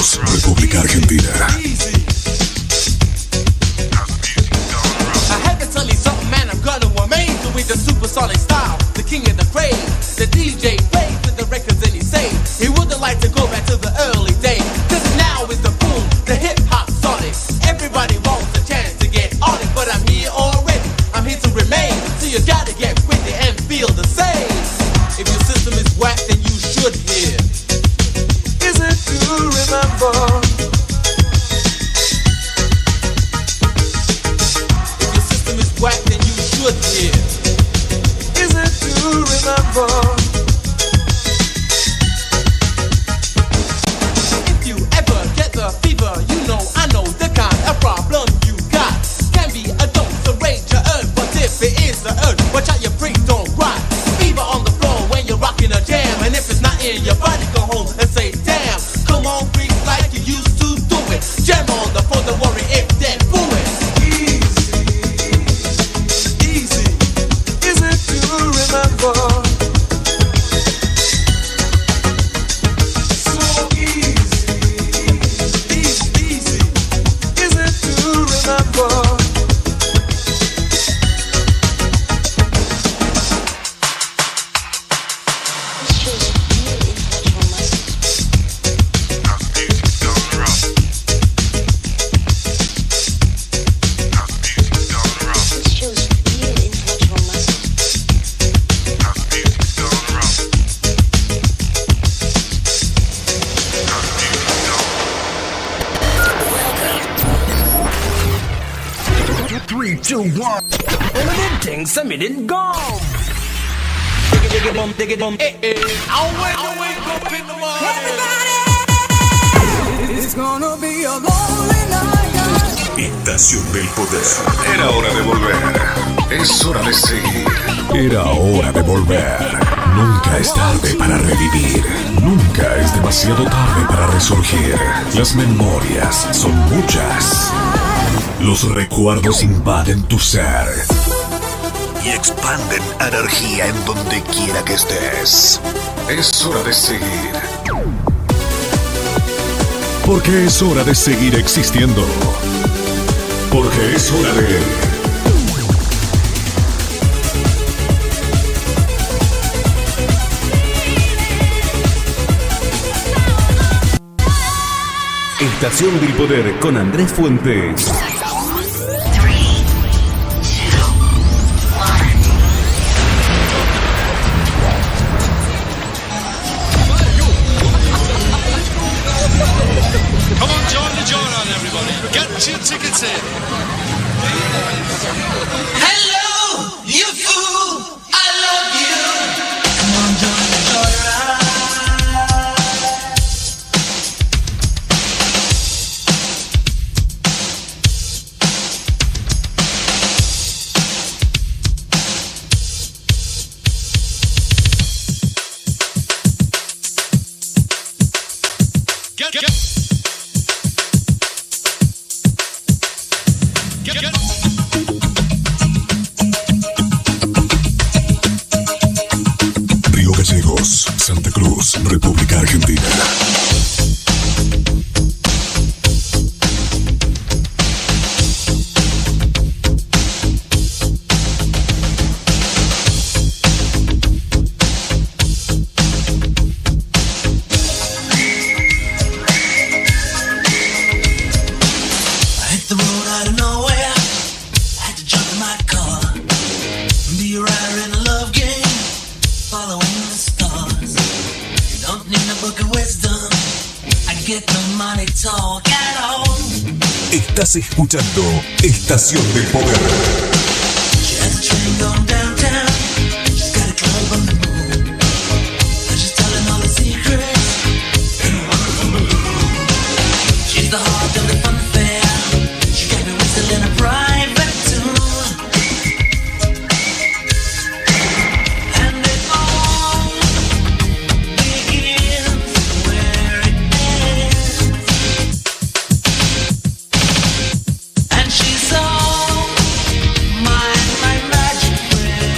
Cruz, República Argentina. I had to tell you something, man, I'm gonna amaze you with the supersonic style, the king of the craze. The DJ plays with the records and he says he wouldn't like to go back to the early days, cause now is the boom, the hip-hop sonic. Everybody wants a chance to get on it, but I'm here already, I'm here to remain. So you gotta get with it and feel the same. If your system is whack, then you should hear. Is it to remember? If your system is whack, then you should hear. Is it to remember? If you ever get the fever, you know I know the kind of problem you got. Can be a dose, a rage, a urge, but if it is the urge, watch out your freak don't rot. Fever on the floor when you're rocking a jam, and if it's not in your body, go home and say damn. Come on, freak, like you used to do it. Jam on the phone, don't worry if that boo it. Easy, is it to remember? So easy, is it to remember? Submitted go. Dig it bum, I'll wake up in the morning. It's gonna be a lonely night. Estación del Poder. Era hora de volver. Es hora de seguir. Era hora de volver. Nunca es tarde para revivir. Nunca es demasiado tarde para resurgir. Las memorias son muchas. Los recuerdos invaden tu ser y expanden energía en donde quiera que estés. Es hora de seguir. Porque es hora de seguir existiendo. Porque es hora de... Estación del Poder con Andrés Fuentes. Río Gallegos, Santa Cruz, República Argentina. Estás escuchando Estación del Poder. And she's all my magic friend.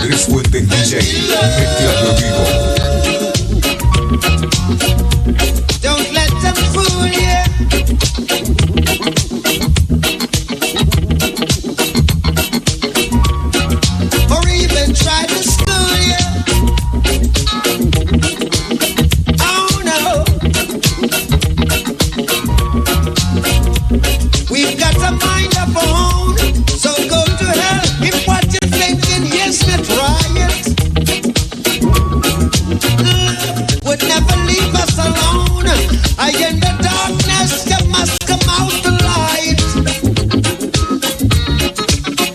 Andrés Fuentes DJ, mezclando en vivo. Don't let them fool you. Or even try to school you. Oh no. We've got a mind of our own, so go to hell if what you're thinking is not right. Would never leave us alone. I in the darkness, you must come out the light.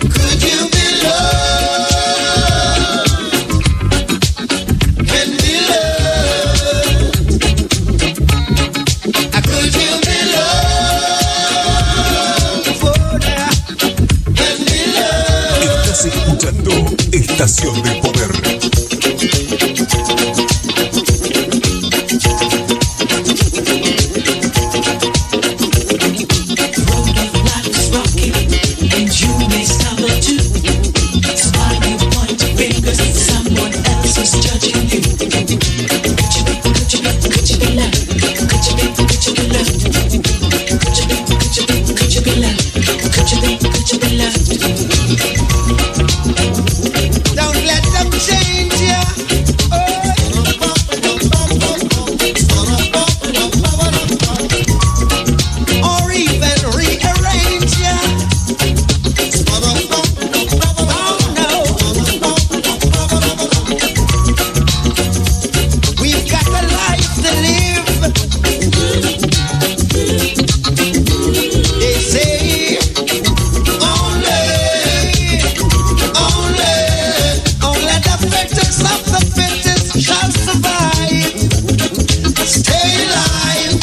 Could you be loved? Can be loved? Could you be loved? Can be loved? Estás escuchando Estación del Poder. Don't let them change you. Or even rearrange you. Oh no. We've got a life to live. They say only the fittest of the fittest shall survive. Stay alive.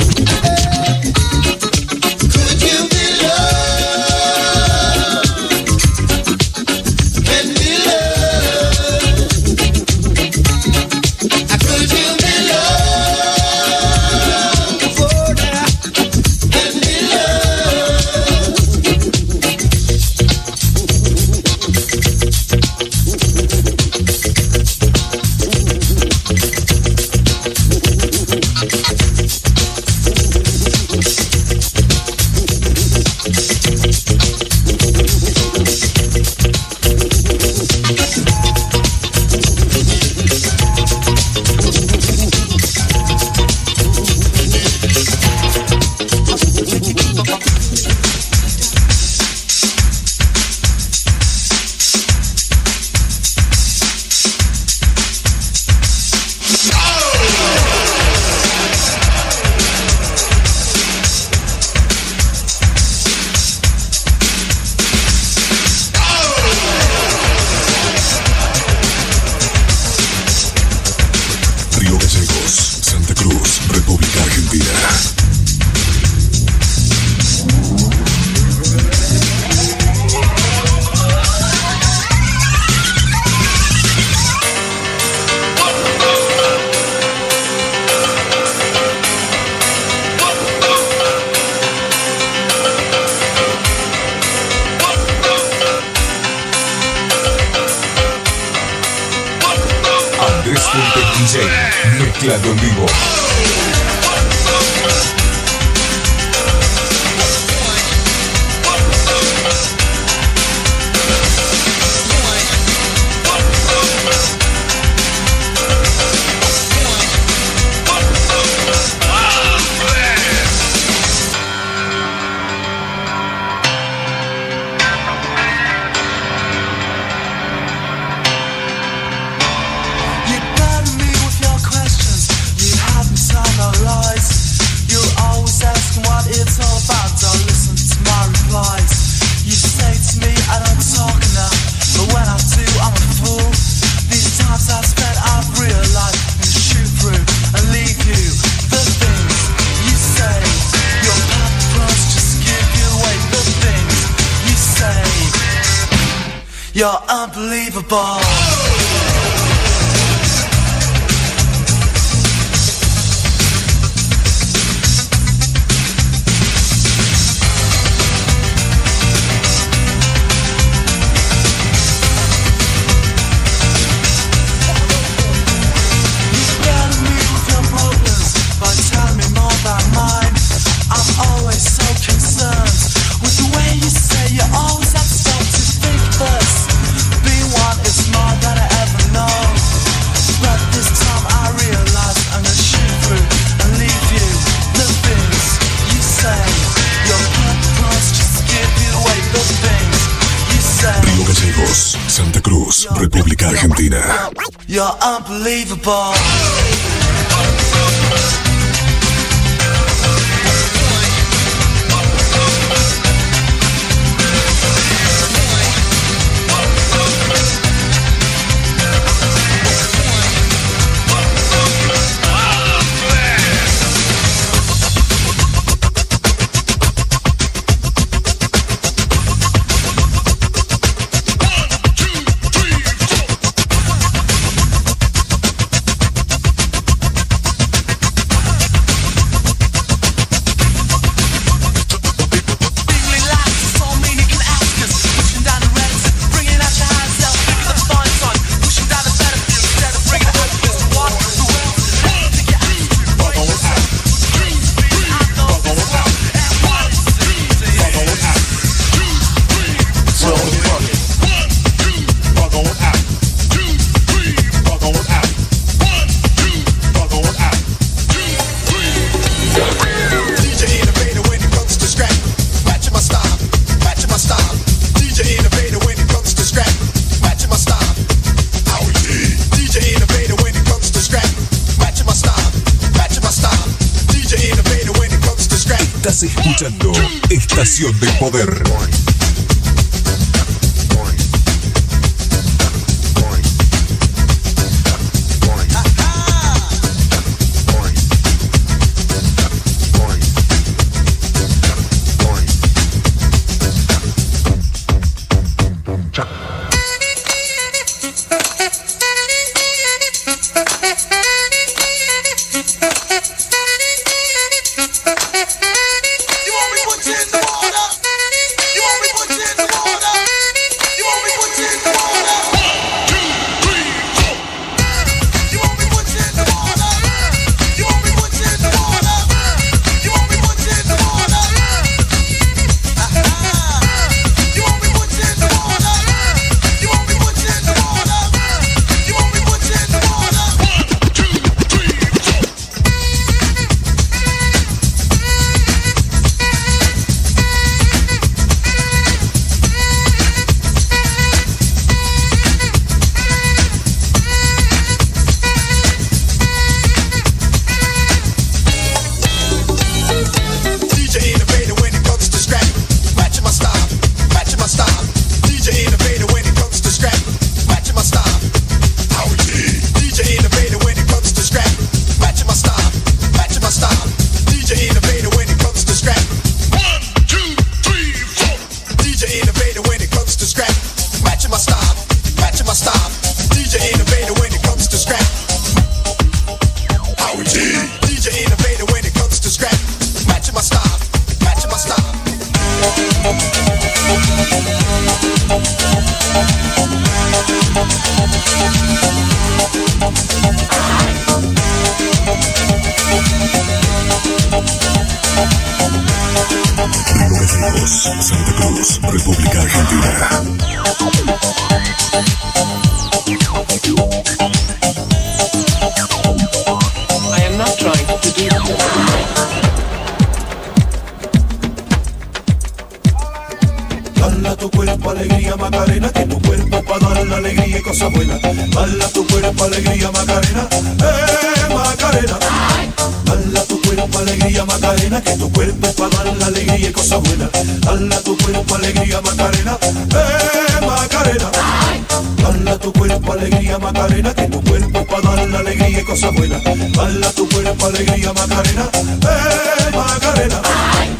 Could you be loved? Can be loved? Could you be loved? Can be Río Gallegos, Santa Cruz, República Argentina. Andrés Fuentes DJ, mezclando en vivo. You burden me with your questions. You haven't told no lies. You're always asking what it's all about. Don't listen to my replies. You say to me I don't talk enough, but when I do, I'm a fool. These times I've spent, I've realized and shoot through and leave you. The things you say, your patrons just give you away. The things you say, you're unbelievable. República Argentina. You're unbelievable. Estás escuchando Estación del Poder. Santa Cruz, República Argentina. I am not trying to do Dale a tu cuerpo alegría Macarena, que tu cuerpo para dar la alegría y cosas buenas. Dale a tu cuerpo alegría Macarena, Macarena. Dale a tu cuerpo alegría Macarena, que tu cuerpo es para dar la alegría y cosas buenas. Dale a tu cuerpo alegría Macarena, Macarena. Dale a tu cuerpo alegría Macarena, que tu cuerpo es para dar la alegría y cosas buenas. Dale a tu cuerpo alegría Macarena, Macarena.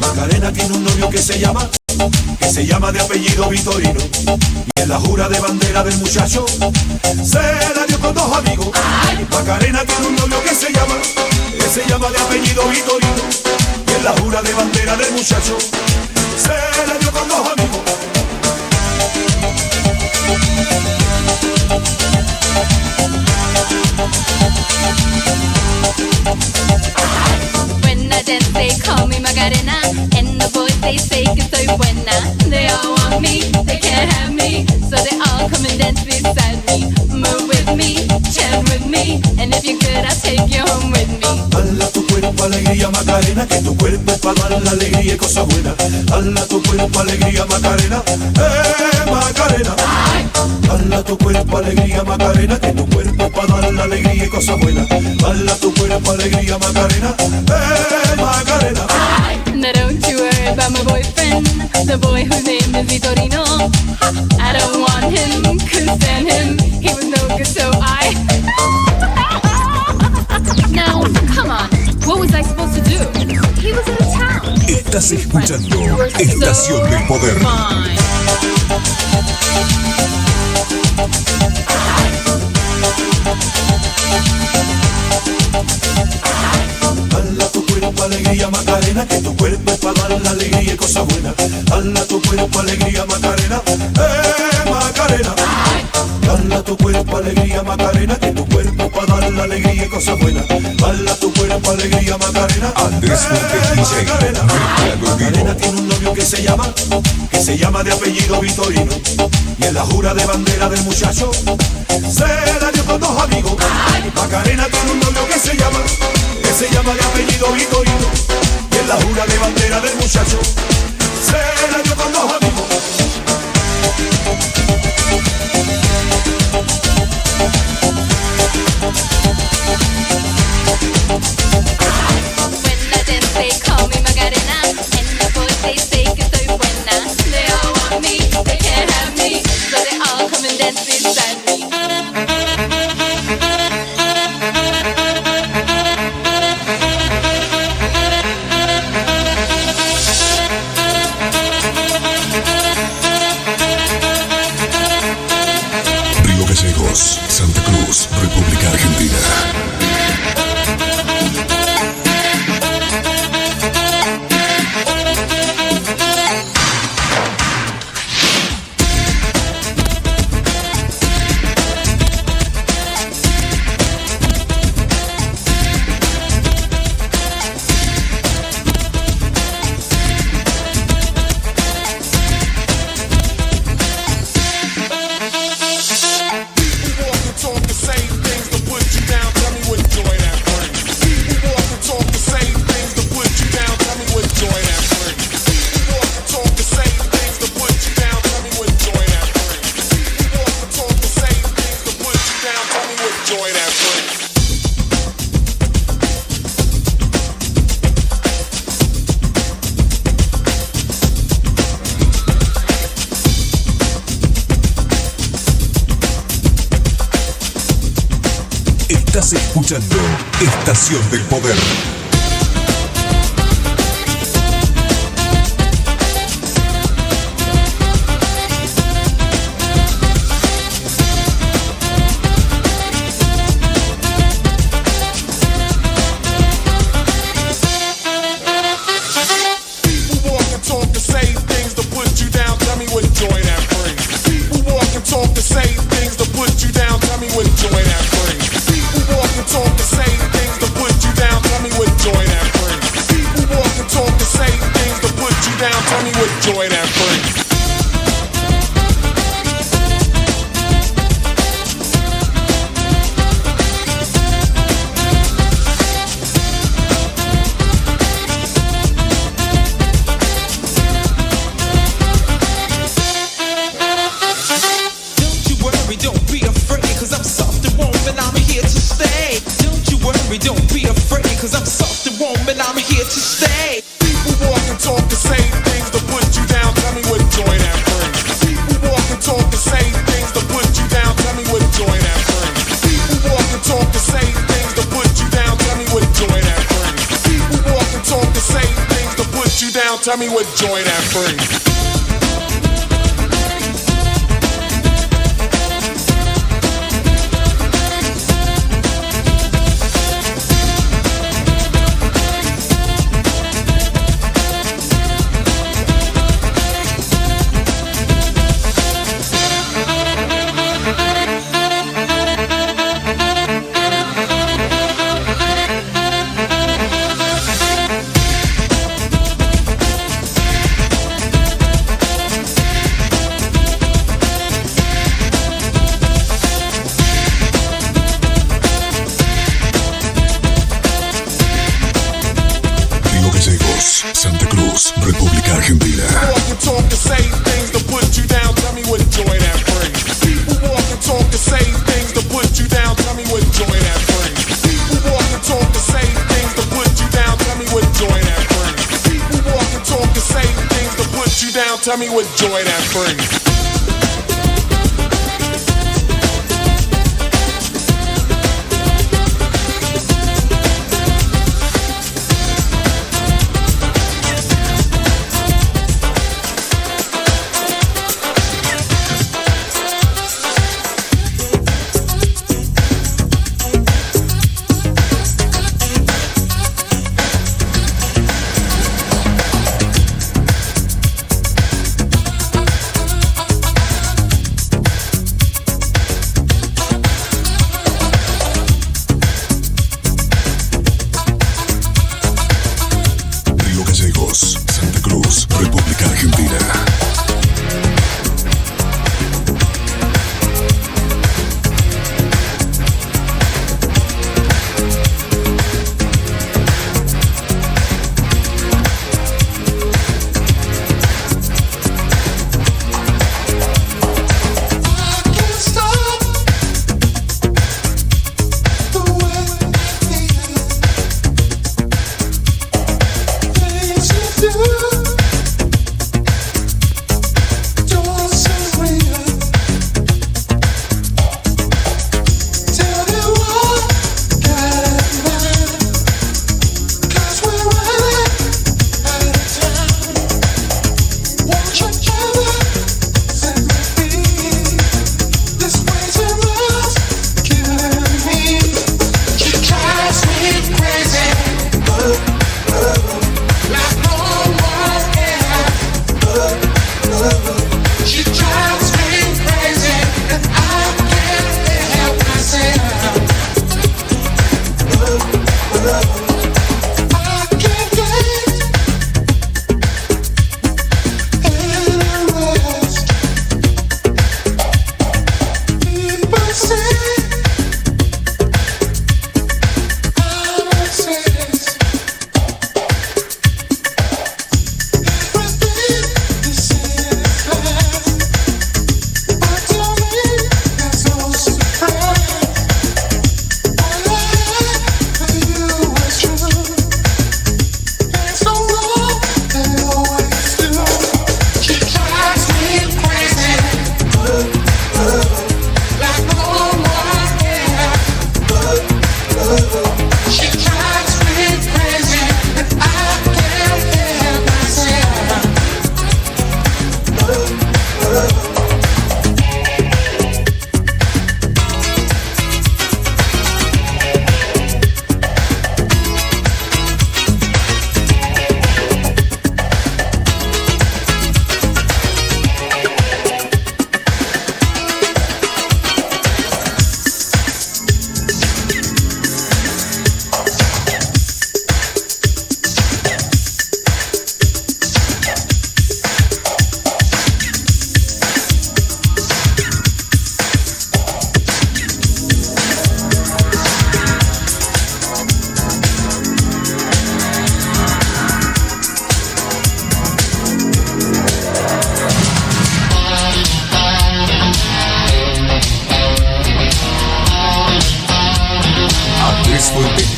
Macarena tiene un novio que se llama de apellido Vitorino, y en la jura de bandera del muchacho se la dio con dos amigos. Macarena tiene un novio que se llama de apellido Vitorino, y en la jura de bandera del muchacho se la dio con dos amigos. When I dance they call me Macarena, and the boys they say que soy buena. They all want me, they can't have me, so they all come and dance beside me. Move with me, chant with me, and if you're good I'll take you home with me. Dale a tu cuerpo alegría Macarena, que tu cuerpo es para dar la alegría y cosas buenas. Dale a tu cuerpo alegría Macarena, Macarena. Dale a tu cuerpo alegría Macarena, que tu cuerpo es para darle alegría y cosas buenas. Dale a tu cuerpo alegría Macarena, Macarena. Now don't you worry about my boyfriend, the boy whose name is Vitorino. I don't want him, couldn't stand him, he was no good, so I... Now, come on, what was I supposed to do? He was out of town. Estás escuchando Estación del Poder. Dale a tu cuerpo alegría Macarena, que tu cuerpo es para darle alegría y cosas buenas. Dale a tu cuerpo alegría Macarena, Macarena. Dale a tu cuerpo alegría Macarena, que tu cuerpo es para darle alegría y cosas buenas. Dale a tu cuerpo alegría Macarena, Andrés Fuentes Macarena. Macarena tiene un novio que se llama de apellido Vitorino. Y en la jura de bandera del muchacho se la dio con dos amigos. Macarena tiene un novio que se llama de apellido Vitorino. Y en la jura de bandera del muchacho se la dio con dos amigos. When I dance they call me Macarena, and the boys they say que soy buena. They all want me, they can't have me, so they all come and dance beside me. Río Gallegos, Santa Cruz, República Argentina. Estás escuchando Estación del Poder. Tell me what joy that brings. tell me what joy that brings.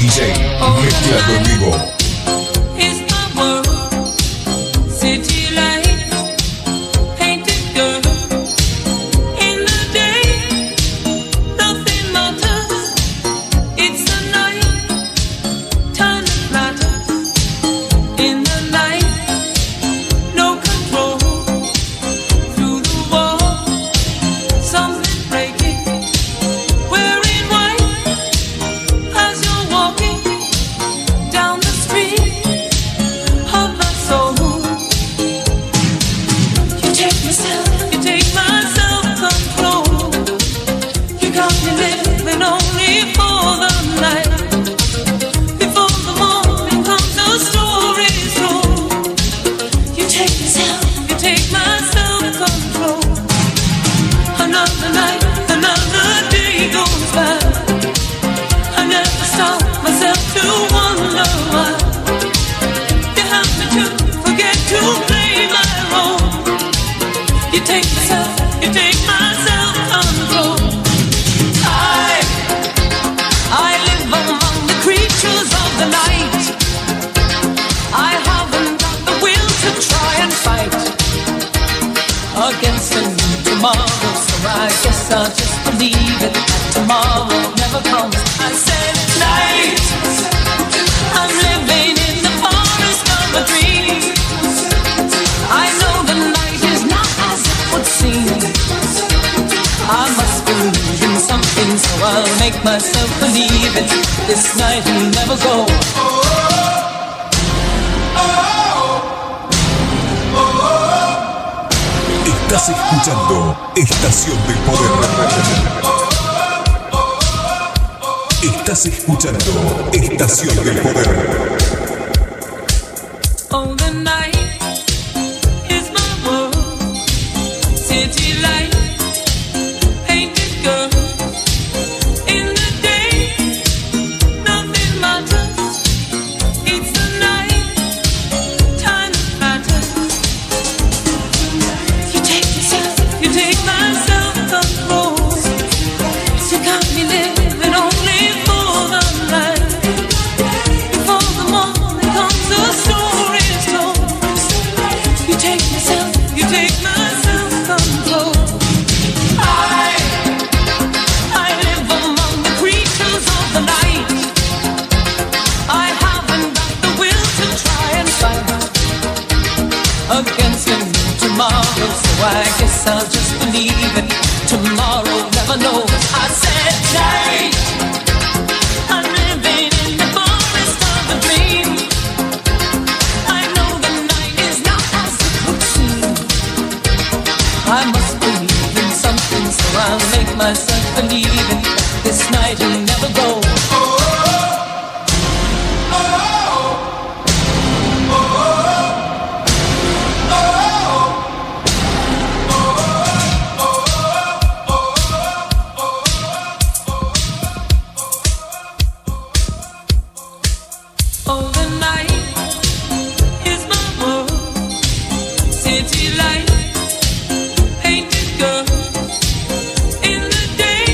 DJ, mezclando en vivo. I'll just believe it. Tomorrow never comes. I said night. I'm living in the forest of a dream. I know the night is not as it would seem. I must believe in something, so I'll make myself believe it. This night will never go. Estás escuchando Estación del Poder. Estás escuchando Estación del Poder. Oh, the night is my world. City light, painted girl. In the day, nothing matters. It's the night, time matters. You take yourself, you take my self-control. You got me living only for the night. Before the morning comes, the story is told. You take yourself, you take my self-control. I live among the creatures of the night. I haven't got the will to try and fight against a new tomorrow, so I guess I'll just believe it. Tomorrow never knows. I said night. I'm living in the forest of a dream. I know the night is not as it would seem. I must believe in something, so I'll make myself believe it. This night will never go. Oh, the night is my world. City light, painted girl. In the day,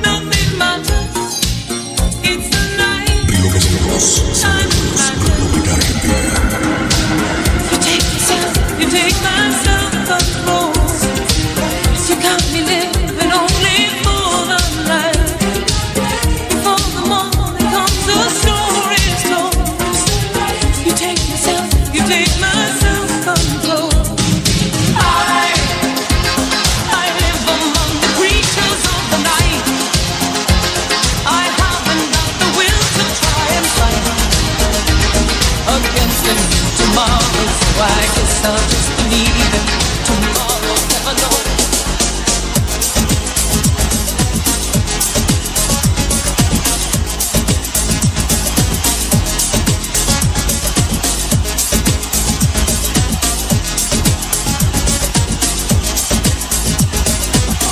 nothing matters. It's the night, time matters. You take yourself, you take my self-control. You got me living only for the night. Before the morning comes, the story is told. You take yourself, you take my self-control. I live among the creatures of the night. I haven't got the will to try and fight against a new tomorrow, so I guess I'll just believe it. Tomorrow never knows.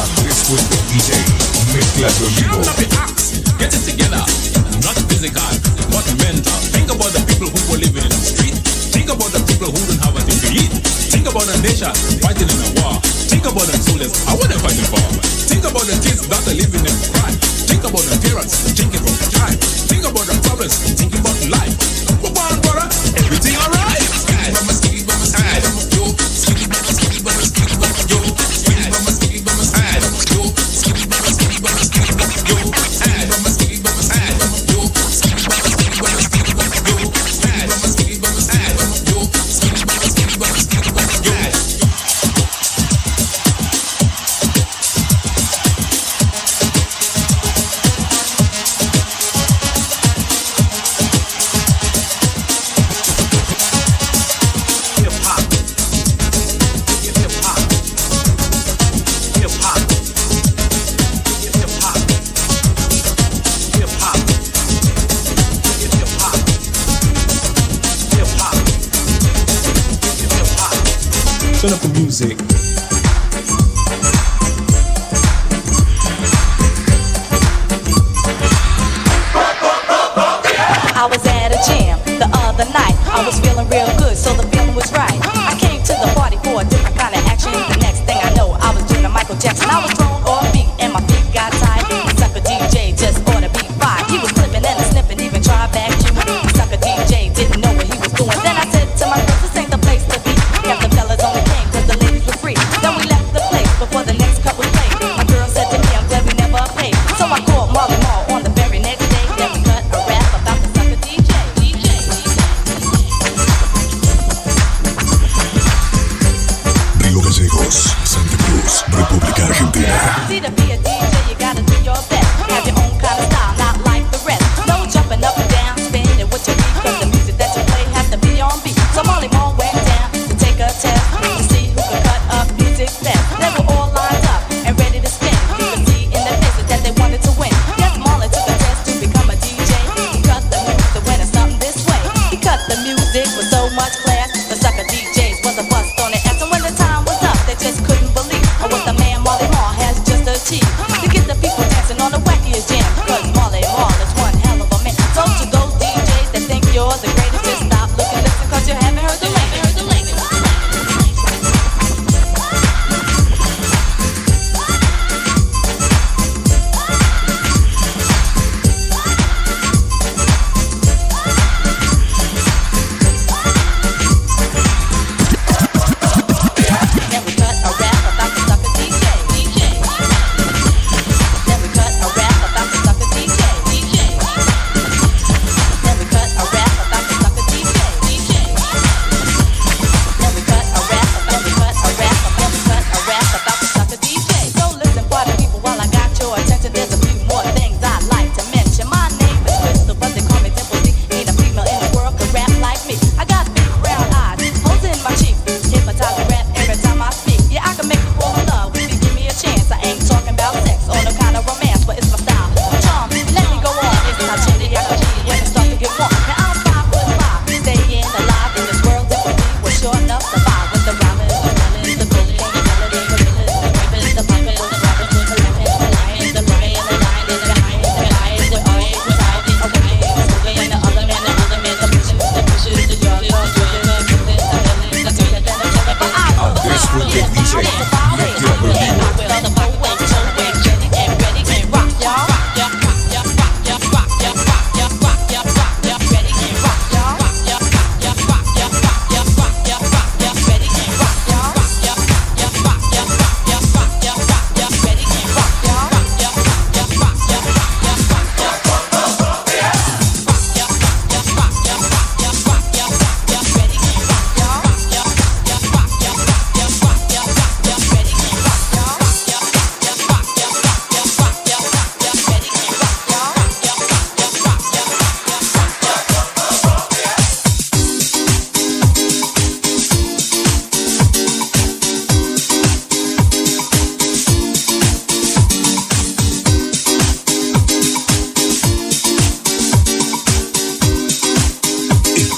Andrés Fuente DJ, mezclando en vivo. Get it together, not physical, but mental. Think about the people who were living in the street. Think about the people who don't have anything to eat. Think about the nation fighting in a war. Think about the soldiers, I want to fighting for. Think about the kids that are living in crime. Think about the parents thinking about the time. Think about the problems, thinking about life. Come on, brother, everything alright. Turn up the music. I was at a jam the other night. I was feeling real good, so the feeling was right. I came to the party for a different kind of action. The next thing I know, I was doing a Michael Jackson. I was thrown off beat and my feet got tied. The sucker DJ just ought to be fired. He was flipping and sniffing, even tried back you. The sucker DJ didn't know what he was doing. Then I said to myself, this ain't the place to be. Half the fellas only came 'cause the ladies were free. Then we left the place before the next couple played.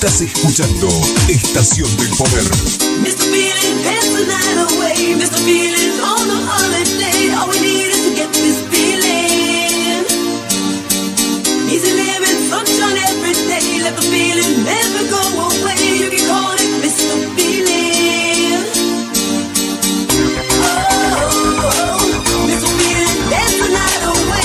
Estás escuchando Estación del Poder. Mr. Feeling, dance the night away. Mr. Feeling, on a holiday. All we need is to get this feeling. Easy living, sunshine every day. Let the feeling never go away. You can call it Mr. Feeling. Oh, Mr. Feeling, dance the night away.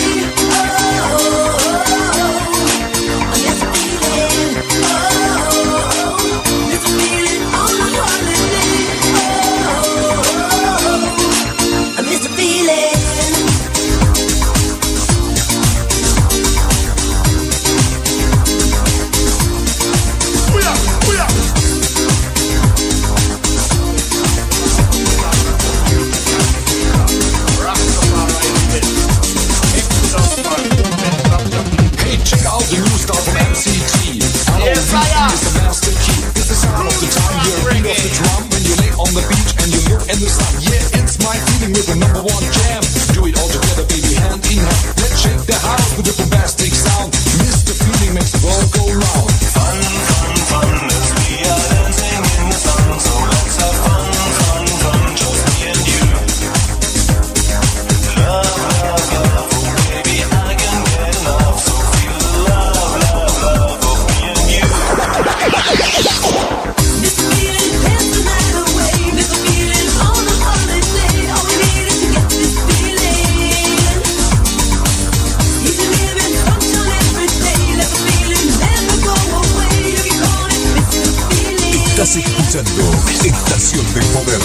Estás escuchando Estación del Poder.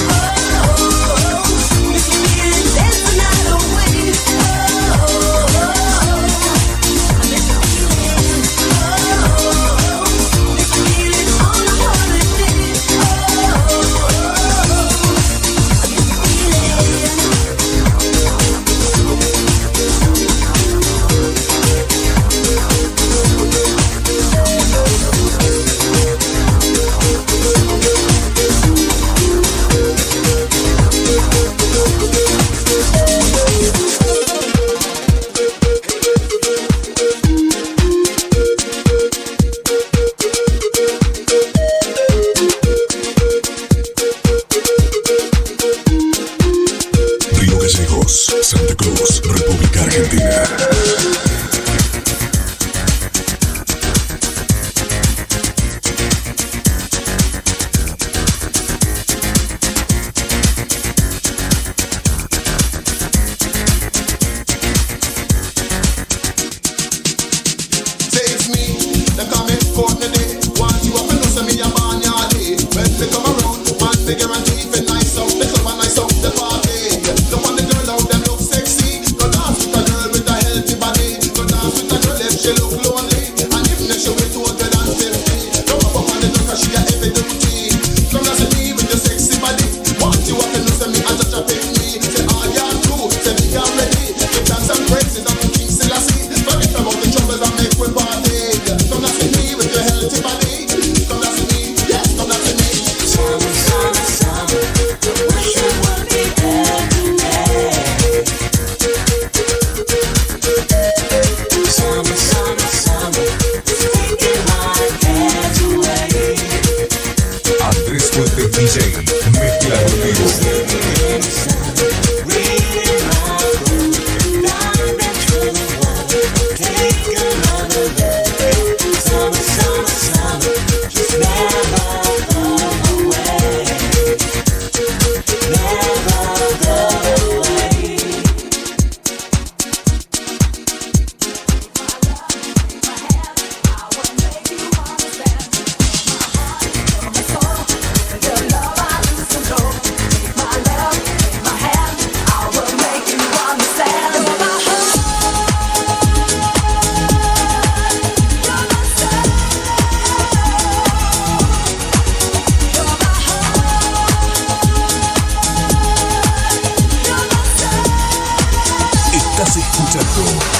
Santa Cruz, República Argentina.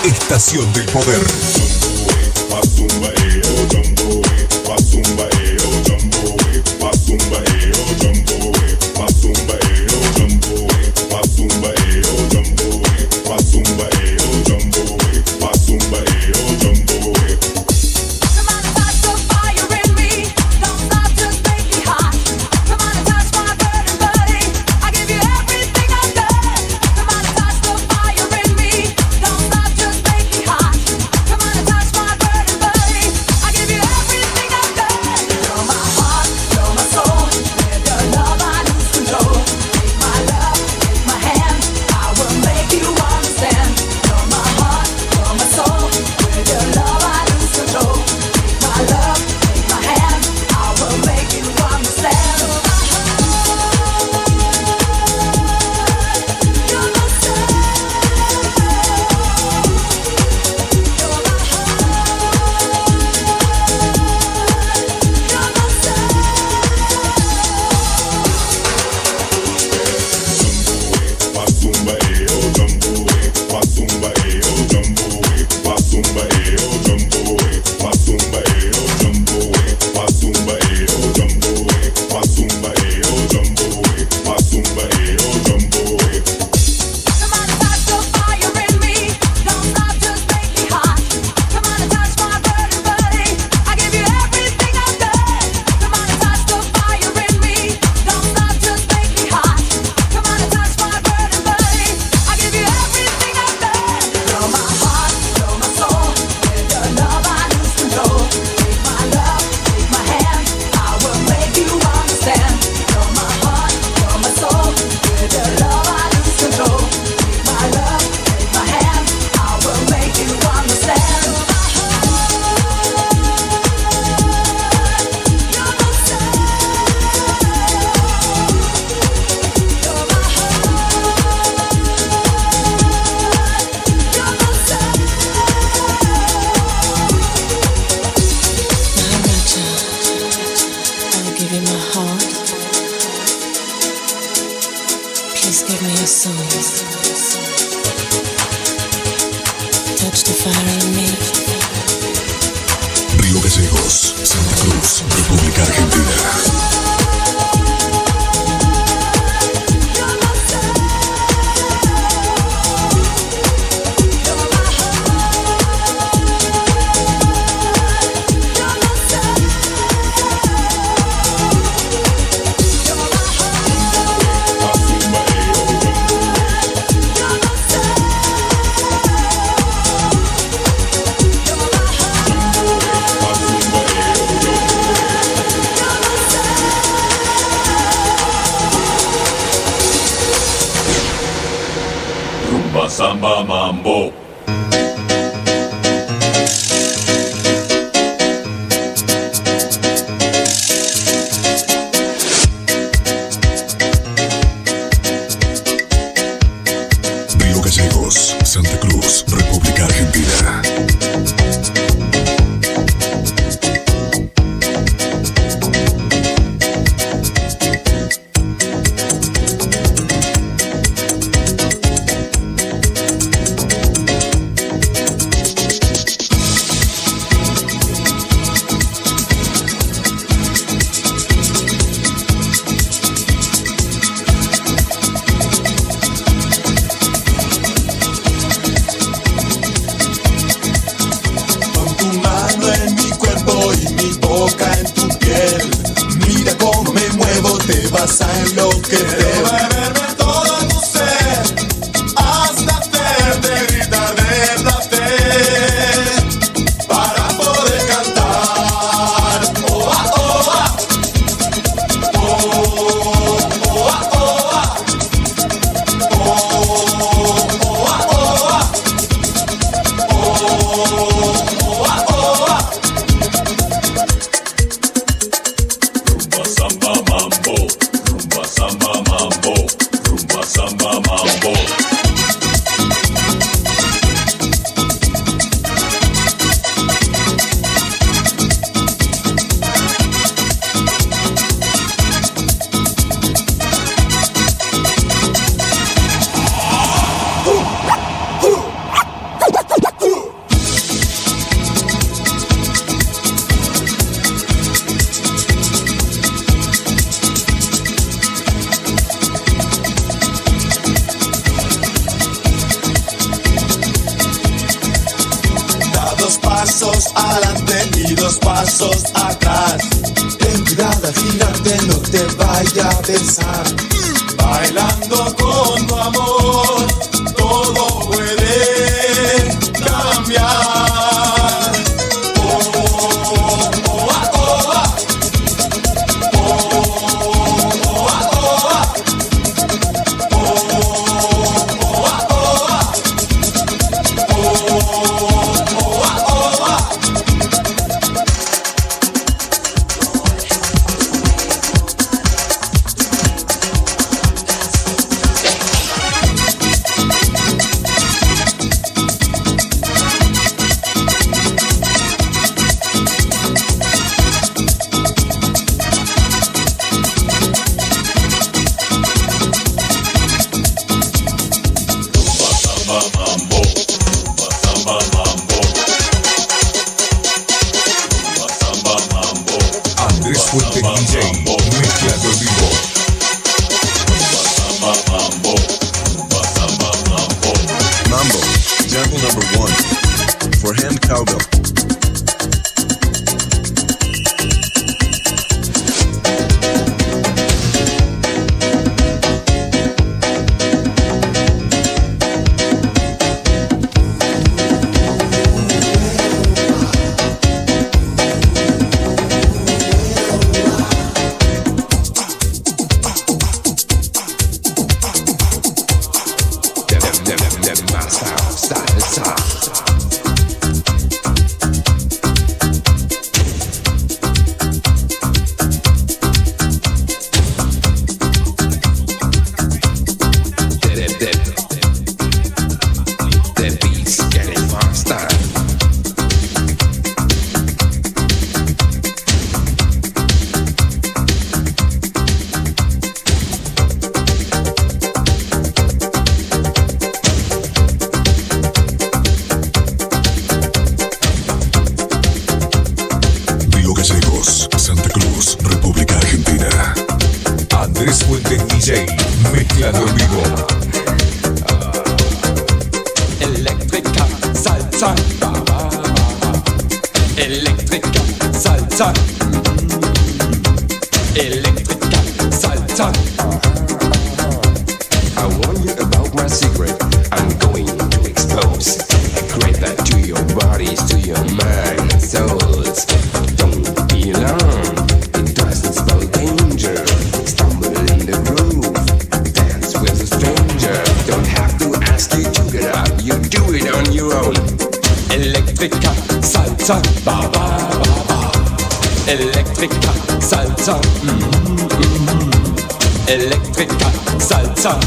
Estación del Poder. República Argentina. Samba mambo. Río Gallegos, Santa Cruz, República Argentina. Pasos adelante y 2 pasos atrás. Ten cuidado al girarte, no te vaya a besar. Bailando con tu amor, todo puede cambiar. Oh, oh, oh, ah, oh, ah. Oh, oh, ah, oh, ah. Oh, oh, ah, oh, ah. Mezclando en vivo. Electrica salsa, electrica salsa, electrica salsa. I warn you about my secret. I'm going to expose. Create that to your bodies, to your mind and souls. Don't be alarmed. It doesn't spell danger. Stumble in the groove. Dance with a stranger. Don't have to ask you to get up. You do it on your own. Electrica salsa, ba ba ba ba. Electrica salsa, electrica salsa.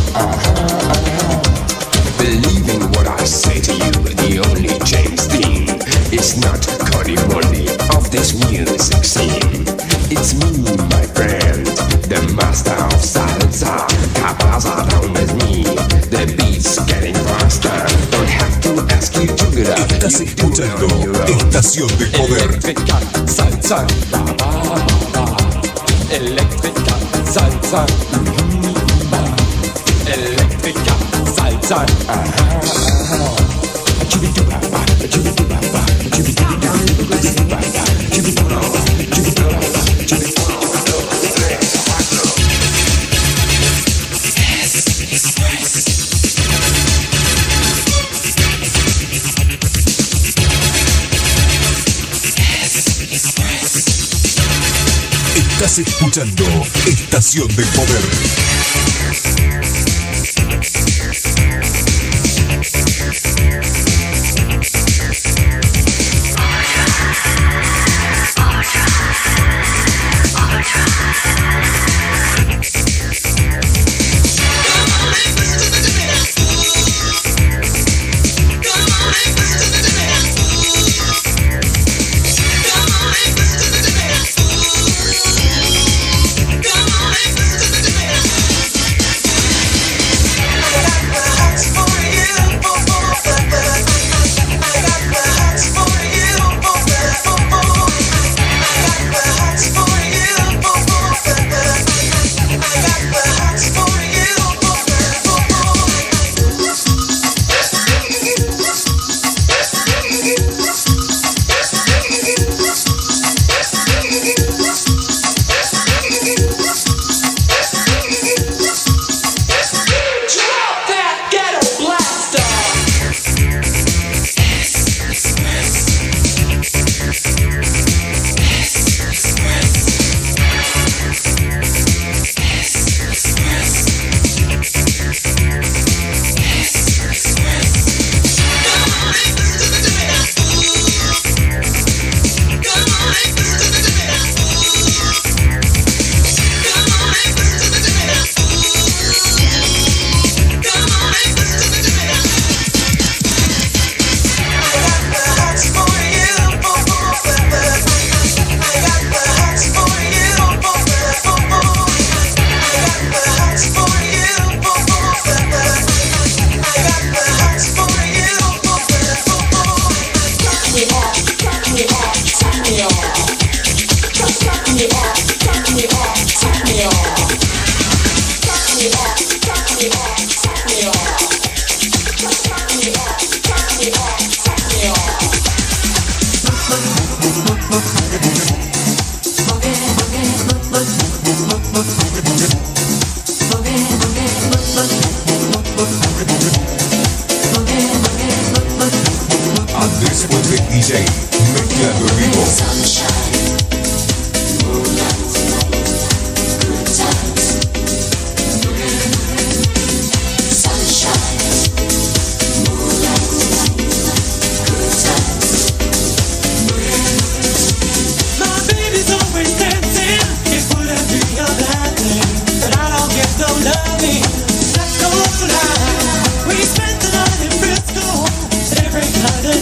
Believe in what I say to you. The only James Dean is not Cody Money of this music scene. It's me, my friend, the master of salsa. Cabaza down with me. The beat's getting faster. Don't have to ask you to get up. Estás escuchando Estación de Poder. Electrica salsa, ba ba ba ba. Electrica salsa, electrica salsa. Estás escuchando Estación de Poder.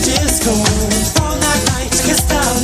Disco all night, kiss down,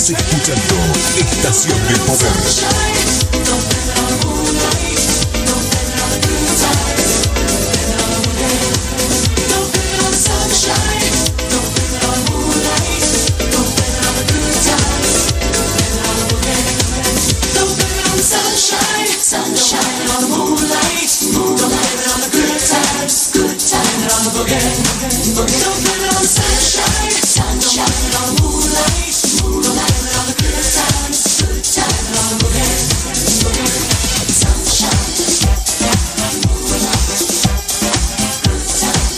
Estás escuchando Estación del Poder. Sunshine on the moonlight, don't blame it on the good times, good times on the boogie. Don't blame it on the sunshine, sunshine on the moonlight, don't blame it on the good times on the boogie. Sunshine, moonlight, good times, sunshine, moonlight, good times.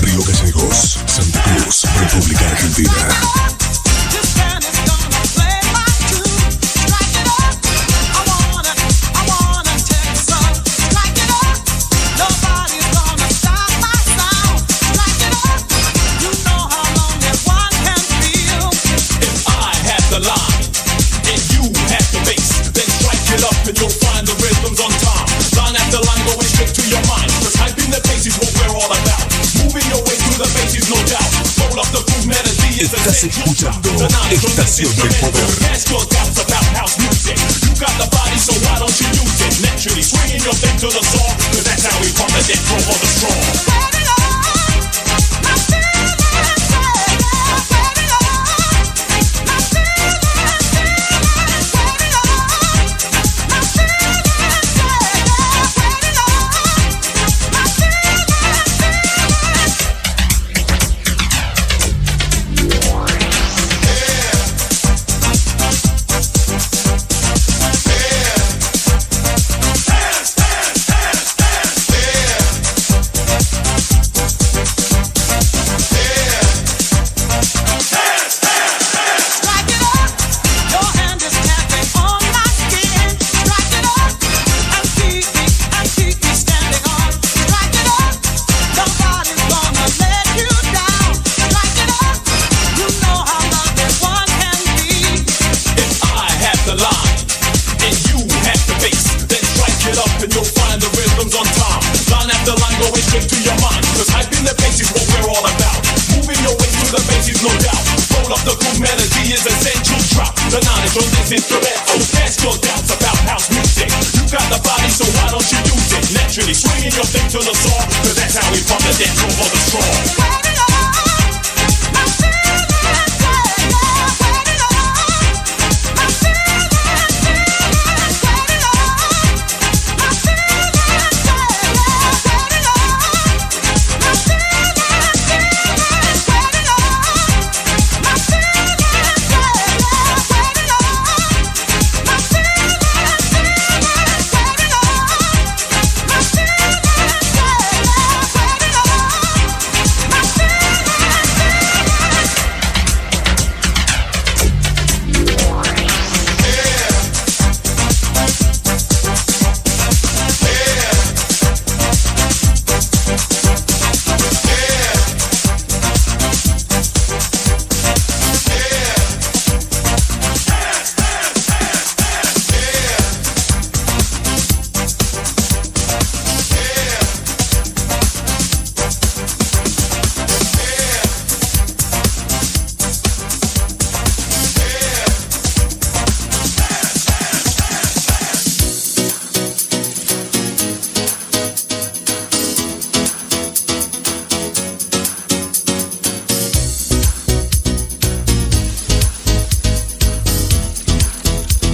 Río Gallegos, Santa Cruz, República Argentina. Estás escuchando Estación del Poder.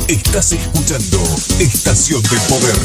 Estás escuchando Estación del Poder.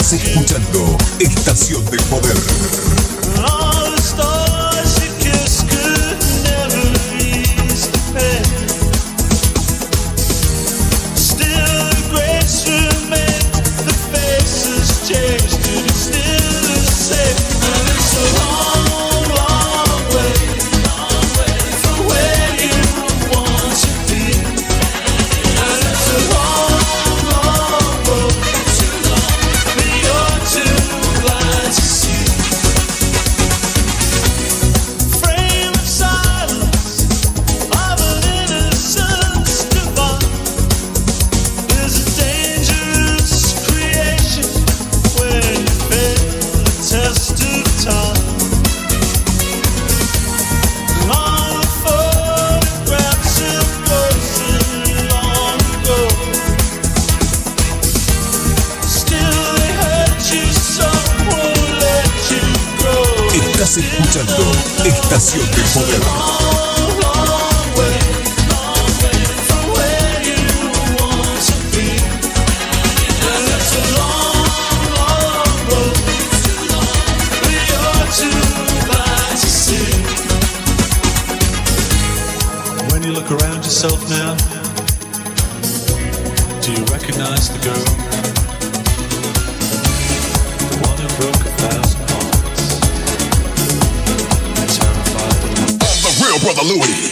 Estás escuchando Estación del Poder. All the stars you kiss could never ease the pain. Still the grace remains, the faces change, but it's still the same. And it's a long, long way from where you want to be. And it's a long, long road, but you're too blind to see. Frame of silence of an innocence divine is a dangerous creation when you fail the test of time. All the photographs of frozen long ago, still they hurt you so, won't let you go. Estás escuchando Estación del Poder. Long, long way from where you want to be. And it's a long, long road, but you're too blind to see. When you look around yourself now, do you recognize the girl? The one who broke 1,000 hearts and terrified the world. I'm the real Brother Louie.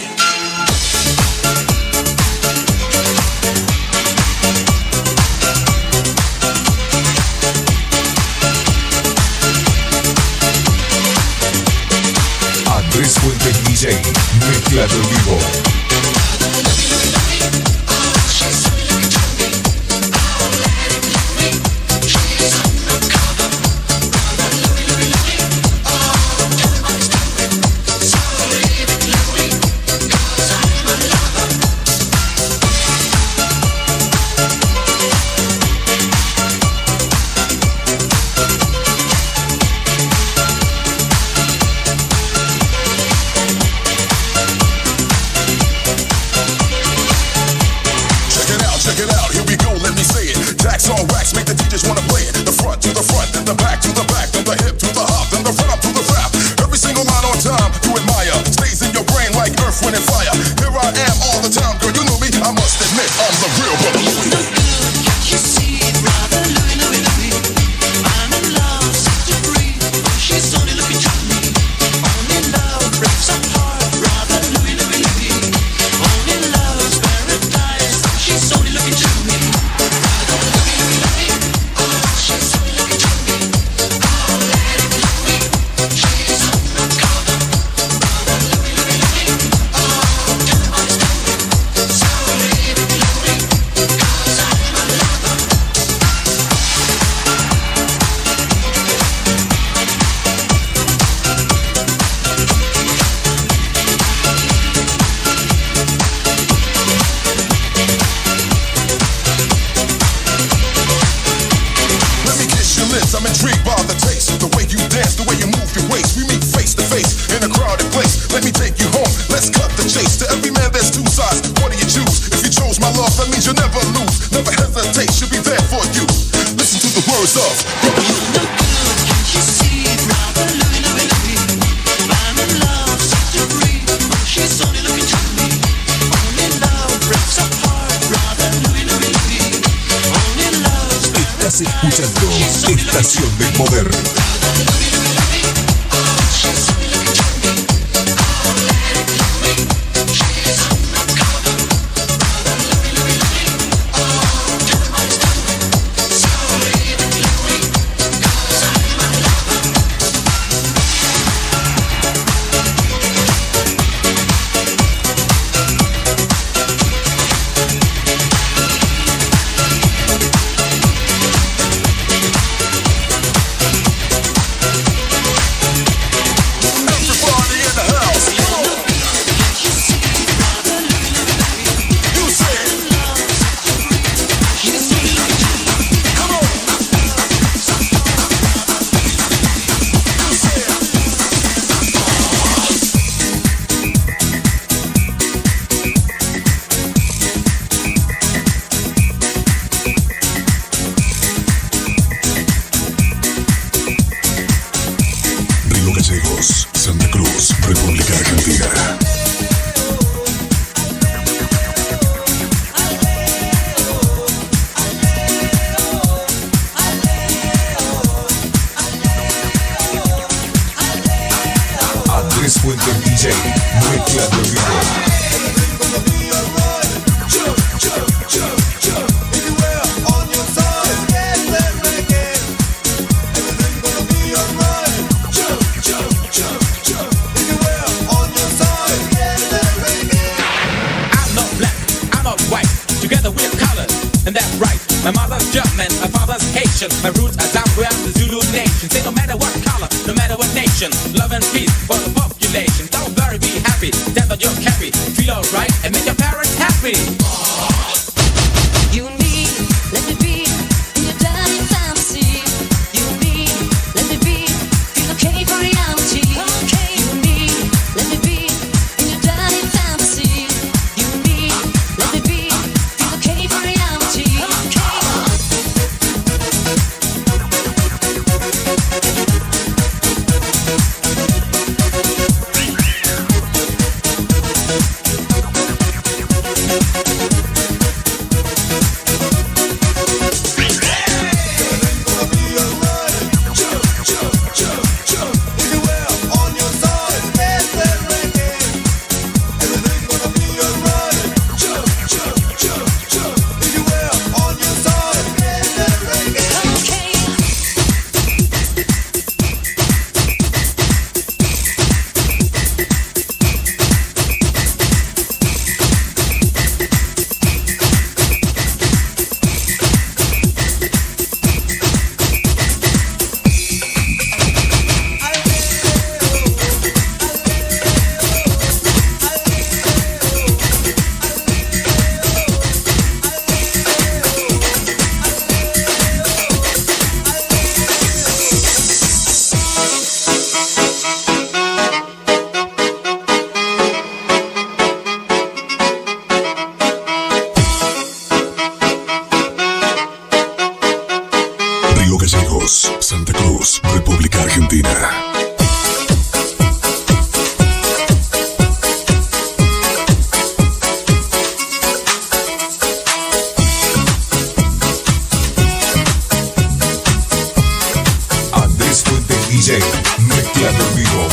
Andrés Fuentes DJ, mezclado en vivo. Check it out, here we go, let me say it. Tax on wax, make the teachers wanna play it. The front to the front, then the back to the back, then the hip to the hop, then the front up to the rap. Every single line on time, you admire. Stays in your brain like earth, wind, and fire. Here I am all the time, girl, you know me. I must admit, I'm the real Brother Louie. You see, brother Louie, Louie, Louie, I'm in love, set to free. She's only looking to me. Only love breaks our heart, brother Louie, Louie, Louie. Only love's paradise. She's only looking to me. Brother Louie, Louie, Louie, she's only looking to me. Oh, let it Louie, she's undercover. Brother Louie, Louie, Louie, oh, don't understand me. So leave it Louie, 'cause I'm a lover. Let me kiss your lips, I'm intrigued by the taste. The way you dance, the way you move your waist. We meet face to face in a crowded place. Let me take you home, let's cut the chase. To every man there's two sides, what do you choose? If you chose my love, that means you'll never lose. Never hesitate, she'll be there for you. Listen to the words of Brother Louie. You see, brother Louie, Louie, Louie, I'm in love, set to free. She's only looking to me. Only love breaks our heart, brother Louie, Louie, Louie. Only love's Estás escuchando Estación del Poder. she's only looking to me. Oh, let it Louie, she's undercover. Brother Louie, Louie, Louie, oh, don't understand me. So leave it Louie, 'cause I'm a lover. Mezclando en vivo. My mother's German, my father's Haitian. My roots are down where the Zulu nation. Say no matter what color, no matter what nation, love and peace for the population. Don't worry, be happy, that's what you're carry. Feel alright and make your parents happy. You and me, let it be. In your dirty fantasy. You and me, let it be. Feel okay for reality. Okay. You and me, let it be. In your dirty fantasy. You and me, let it be. Feel okay for reality. Santa Cruz, República Argentina. Andrés Fuentes DJ, mezclando en vivo.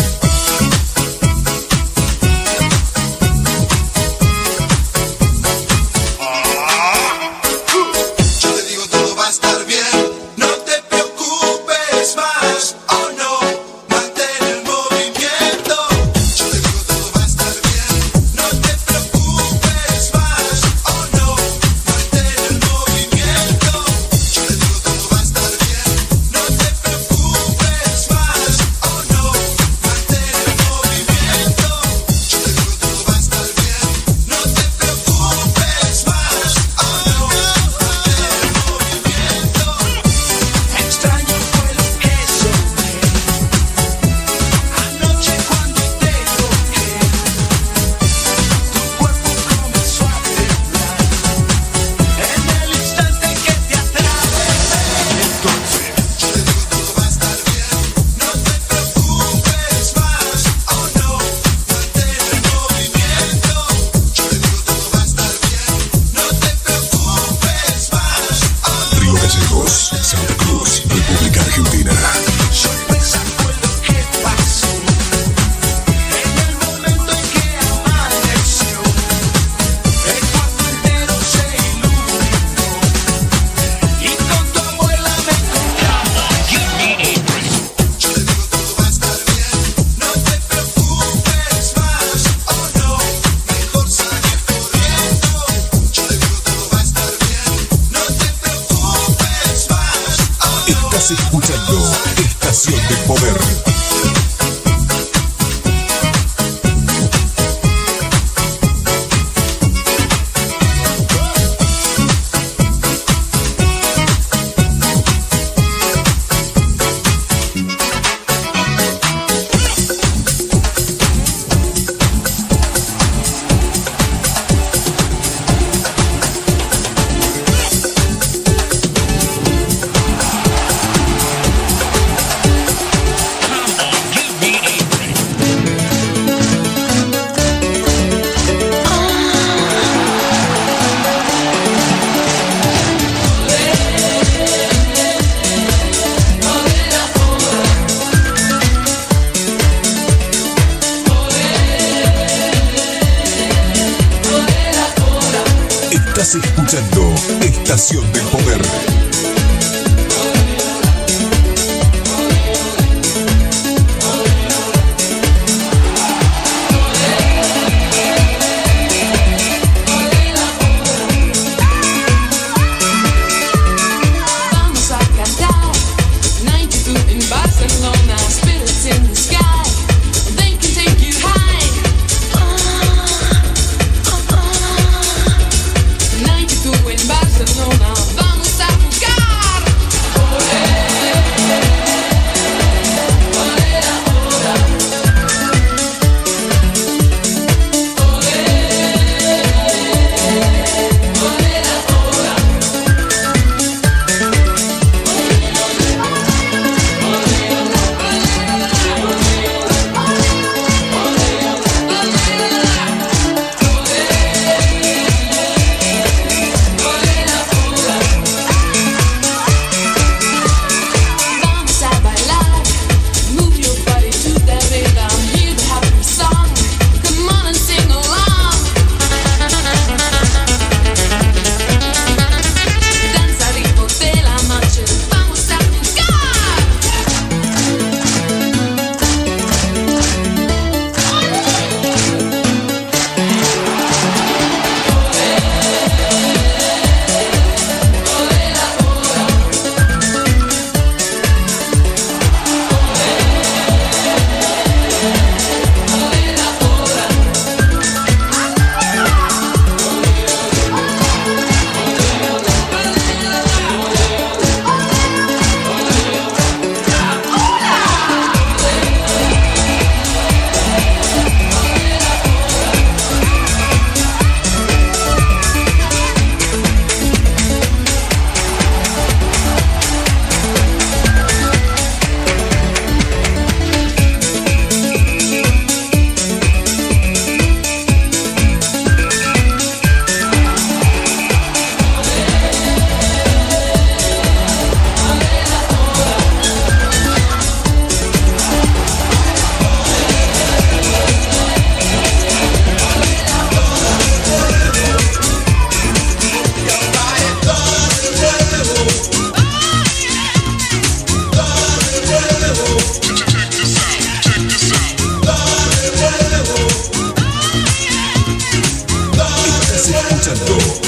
Santa Cruz, República Argentina. Estás escuchando Estación del Poder. Estás escuchando Estación del Poder.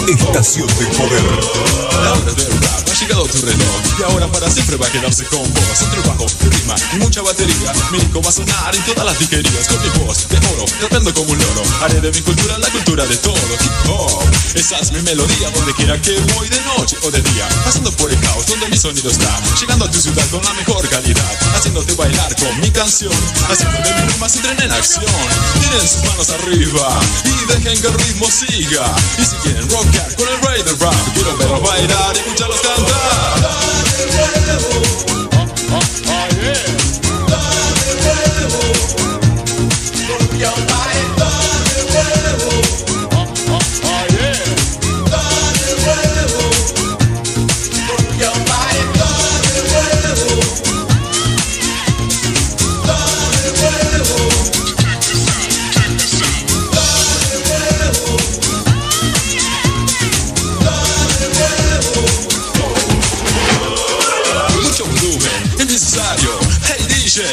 Estación del Poder. La hora del rap ha llegado a tu reloj y ahora para siempre va a quedarse con vos. Entre el bajo, el ritmo y mucha batería, mi disco va a sonar en todas las disquerías. Con mi voz de oro, rapeando como un loro, haré de mi cultura la cultura de todo. Hip hop, esa es mi melodía, donde quiera que voy, de noche o de día, pasando por el caos donde mi sonido está, llegando a tu ciudad con la mejor calidad, haciéndote bailar con mi canción, haciendo de mis rimas entren en acción. Tienen sus manos arriba y dejen que el ritmo siga. Y si quieren rockear con el rey del rap, quiero verlos bailar y escucharlos cantar.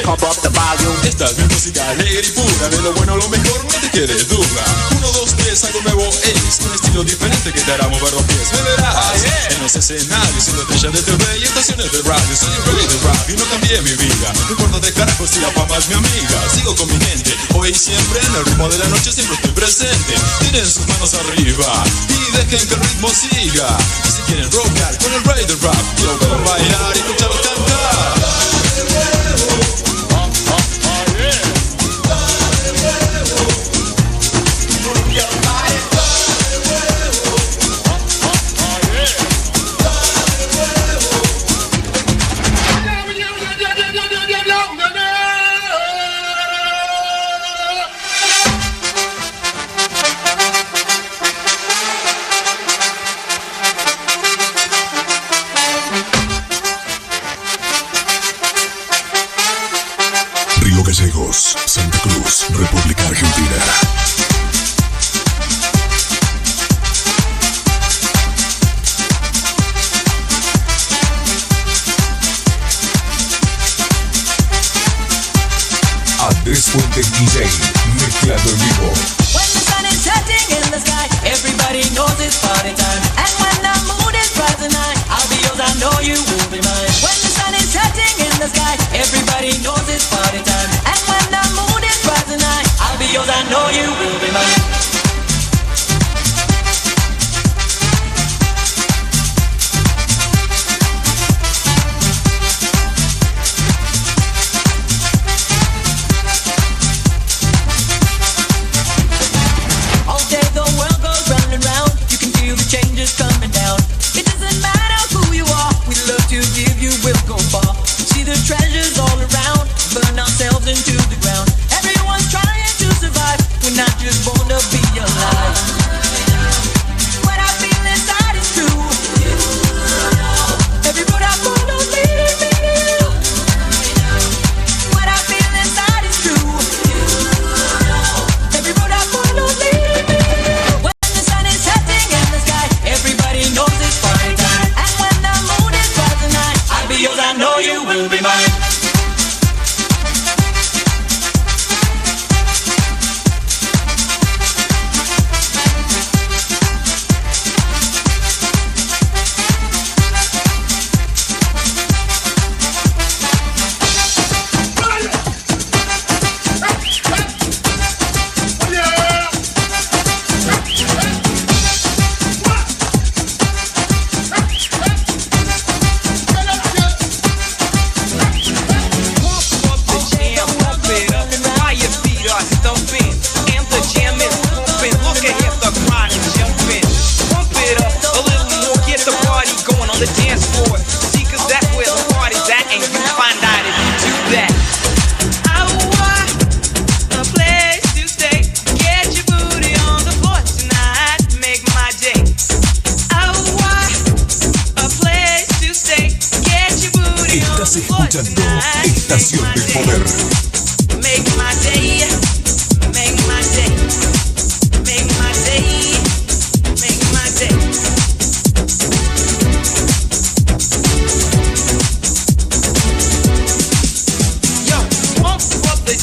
Pump up the volume. Esta es mi música alegre y pura, de lo bueno a lo mejor no te quede duda. 1, 2, 3, algo nuevo es un estilo diferente que te hará mover los pies. Me verás en los escenarios, siendo estrella de TV y estaciones de radio. Soy el rey del rap y no cambié mi vida. No importa de carajos si la fama es mi amiga. Sigo con mi gente, hoy y siempre, en el ritmo de la noche siempre estoy presente. Tienen sus manos arriba y dejen que el ritmo siga. Y si quieren rockear con el rey del rap, quiero verlos bailar y escucharlos cantar. Fuentes DJ, mezclado en vivo. When the sun is setting in the sky, everybody knows it's party time. And when the mood is rising high, I'll be yours, I know you will be mine. When the sun is setting in the sky, everybody knows it's party time. And when the mood is rising high, I'll be yours, I know you will be mine. Changes coming down. It doesn't matter who you are. We love to give you, we'll go far. See the treasures all around. Burn ourselves into the ground. Everyone's trying to survive. We're not just born to be alive. What I feel inside is true. Every road I follow leads me to you. What I feel inside is true. Every road I follow leads me to you. Everybody knows it's party time. And when the mood is rising high, I'll be yours, I know you will be mine. The dance floor, see, cause that's where the party's at, and you find out if you do that. I want a place to stay, get your booty on the floor tonight, make my day. I want a place to stay, get your booty on the floor tonight, Estación del Poder. Make my day, make my day, make my day, make my day.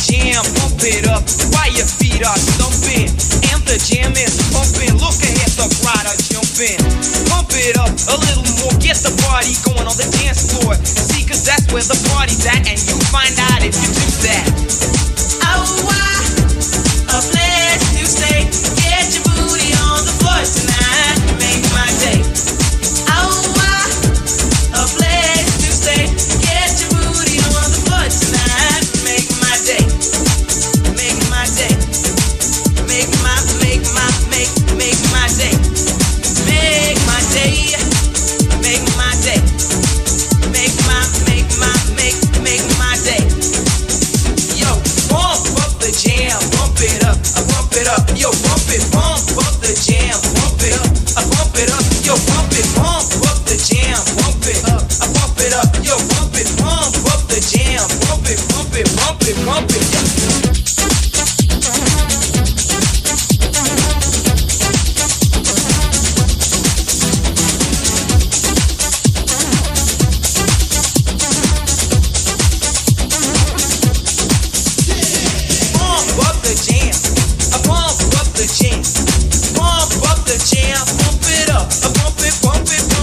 Jam, pump it up while your feet are stumping. And the jam is pumping. Look ahead, the crowd are jumping. Pump it up a little more. Get the party going on the dance floor. See, cause that's where the party's at, and you find out if you do that. I want a place to stay. Get your booty on the floor tonight. Make my day. I want a place to stay. Get your booty on the floor tonight. Make my day. Make my day. Make my day. Make my day. Make my day. Make my day. Make my day. Yo, pump up the jam, pump it up, I pump it up. Yo, pump up the jam, pump it up, I pump it up. Yo, pump up the jam, pump it up, I pump it up. Yo, pump up the jam, pump it, pump it, pump it, pump it. Pump up the jam, pump it up, pump it,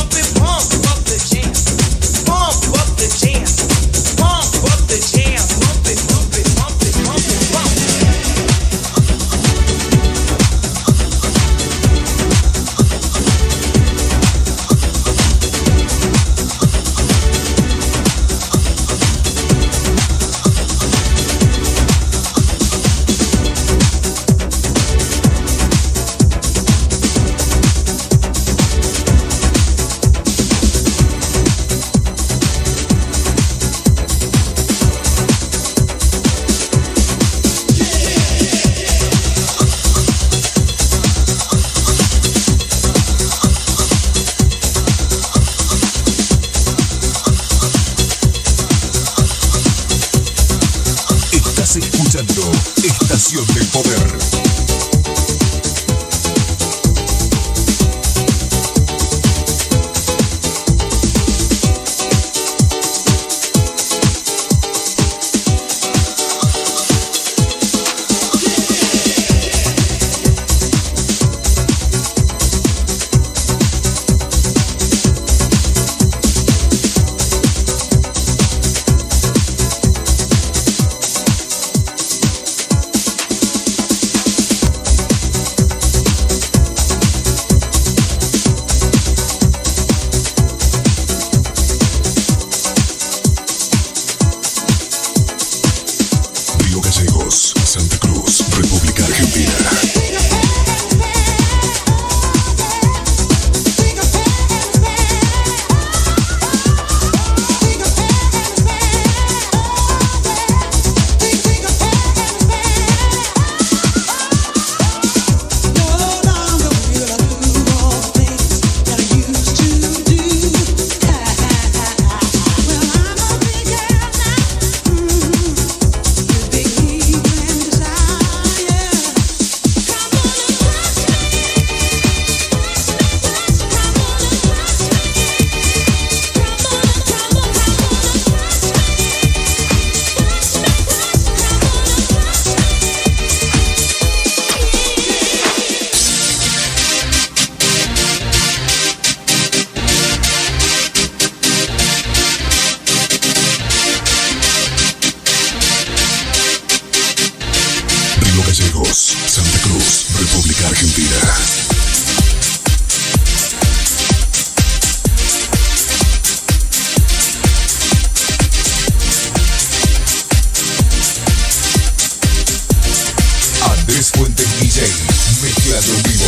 mezclando en vivo.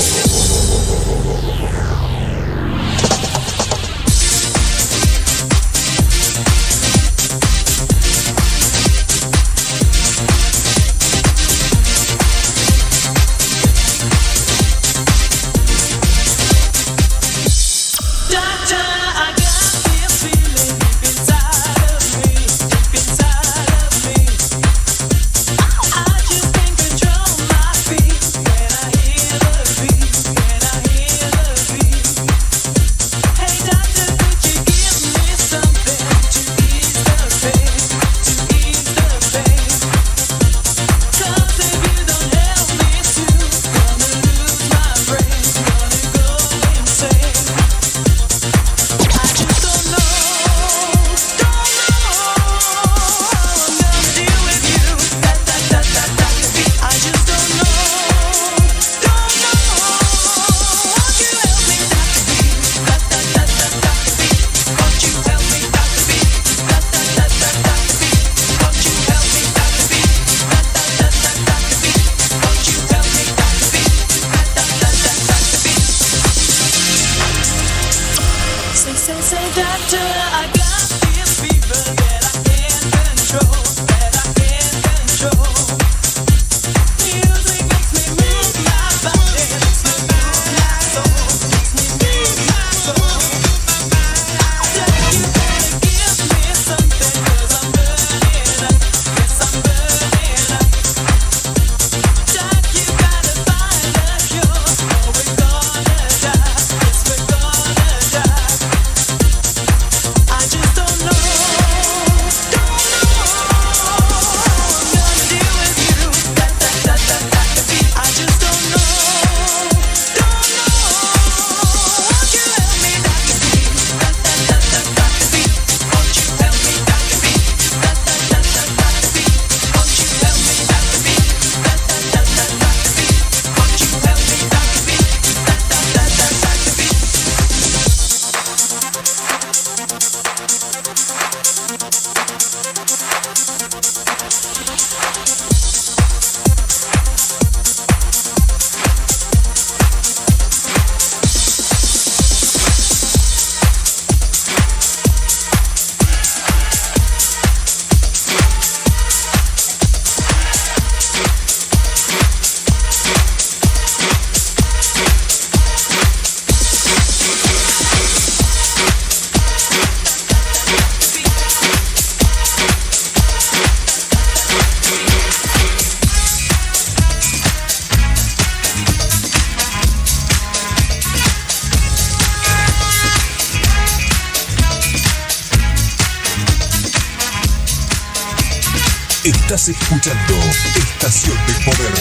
Estás escuchando Estación del Poder.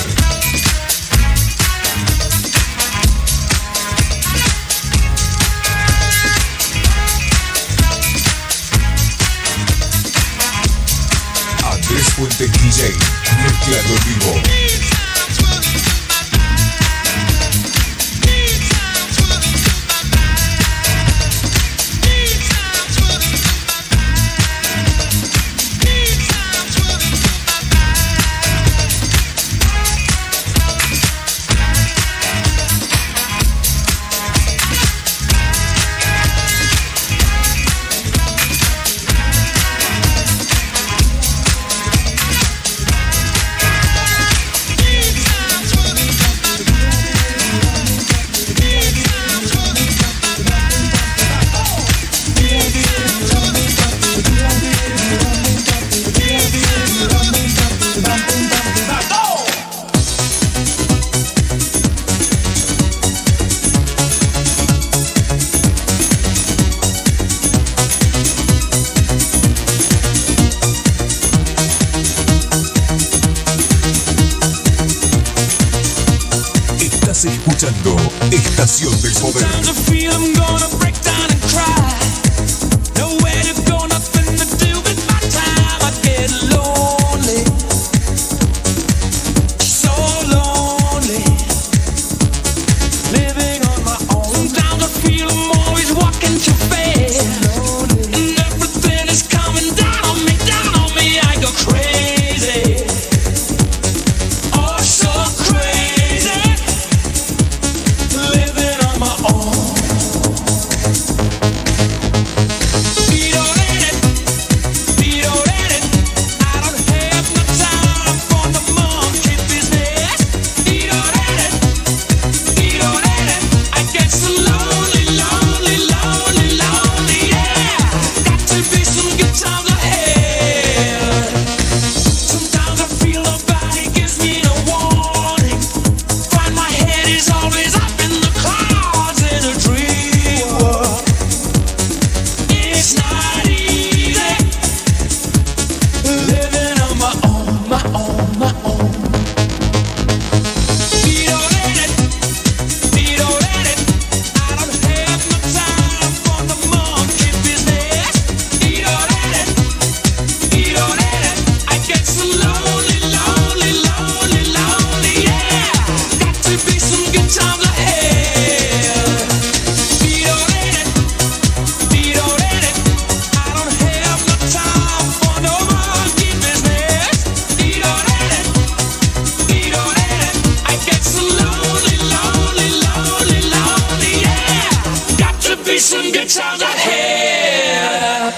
Andrés Fuentes DJ, mezclando en vivo. Escuchando Estación del Poder. Some good times ahead.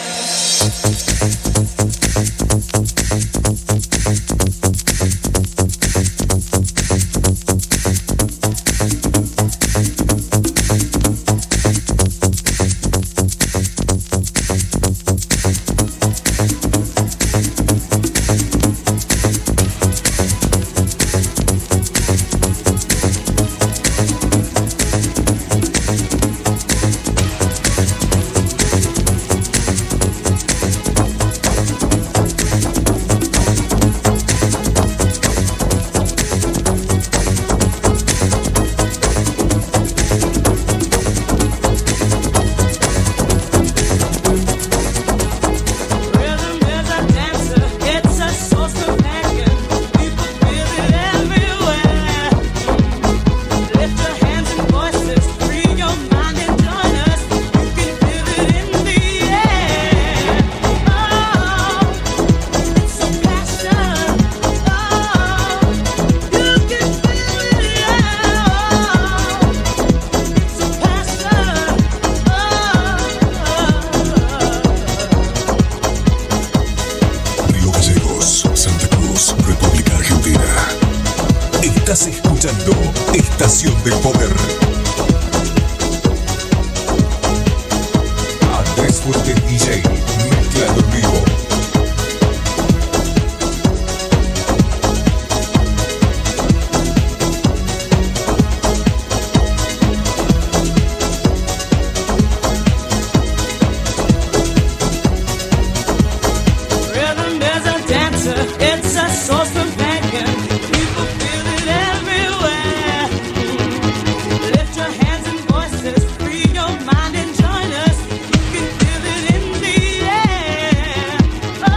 Estás escuchando Estación del Poder. Andrés Fuentes DJ, mezclando en vivo. Rhythm is a dancer, it's a source of bacon. People feel it everywhere. Lift your hands and voices, free your mind and join us. You can feel it in the air. Oh.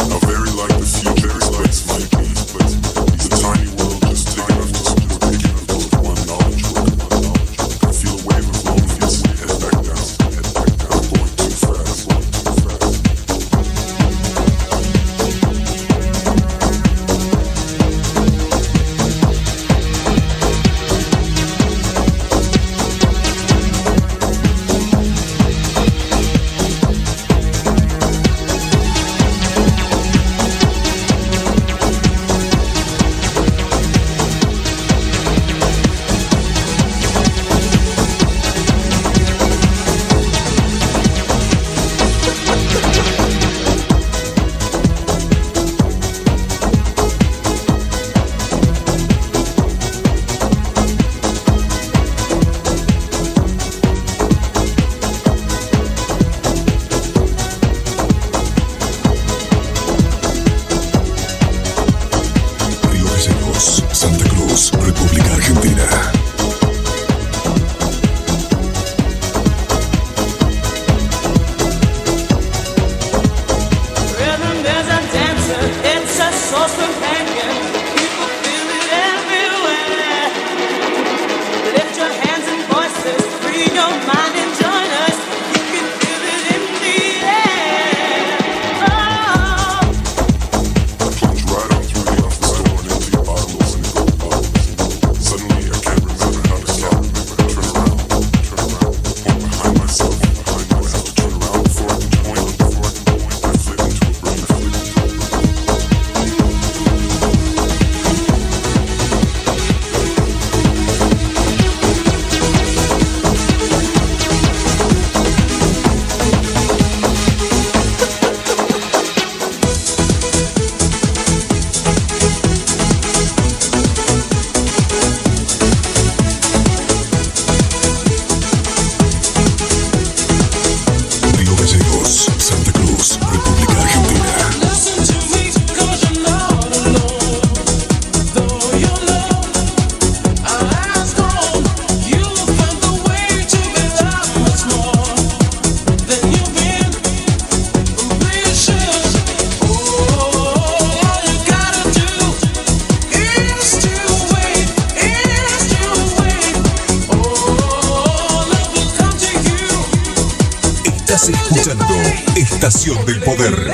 I very like the future space might be, but it's a tiny world just big enough to support big enough with one knowledge. I feel a wave of loneliness, head back down, going too fast. Río de Secos, Santa Cruz, República Argentina. Rhythm is a dancer, it's a source of bacon. People feel it everywhere. Lift your hands and voices, free your mind and join us. You can feel it in the air. Oh. Plunge right up through the office door and empty bottles and gold bottles. Suddenly I can't remember Estás escuchando Estación del Poder.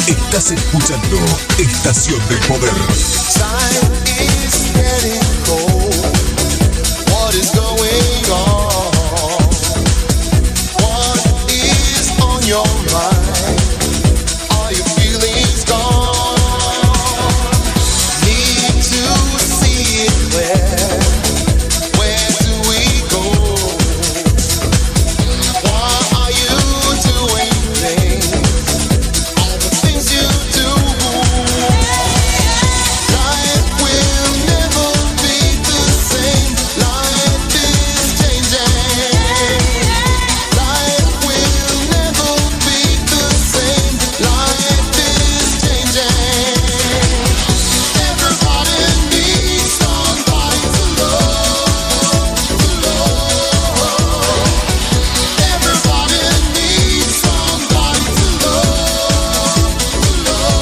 Estás escuchando Estación del Poder. Time is getting cold. What is going on? What is on your mind? Are your feelings gone? Need to see it clear. Where do we go? Why are you doing things? All the things you do. Life will never be the same. Life is changing. Life will never be the same. Life is changing. Everybody needs somebody to love, to love. Everybody needs somebody to love, to love.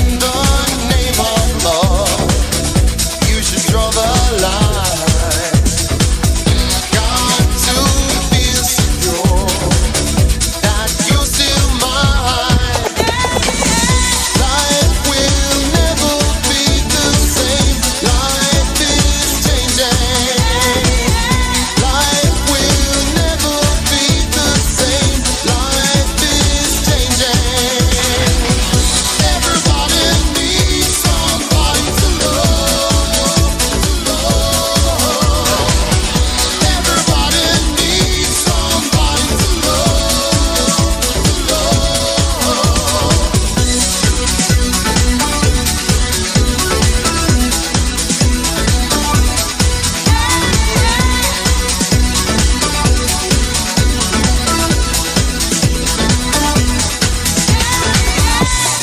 In the name of love, you should draw the line. Got to feel secure that you're still mine. Life will never be the same. Life is changing. Life will never be the same. Life is changing. Everybody needs somebody to love, to love. Everybody needs somebody to love, to love.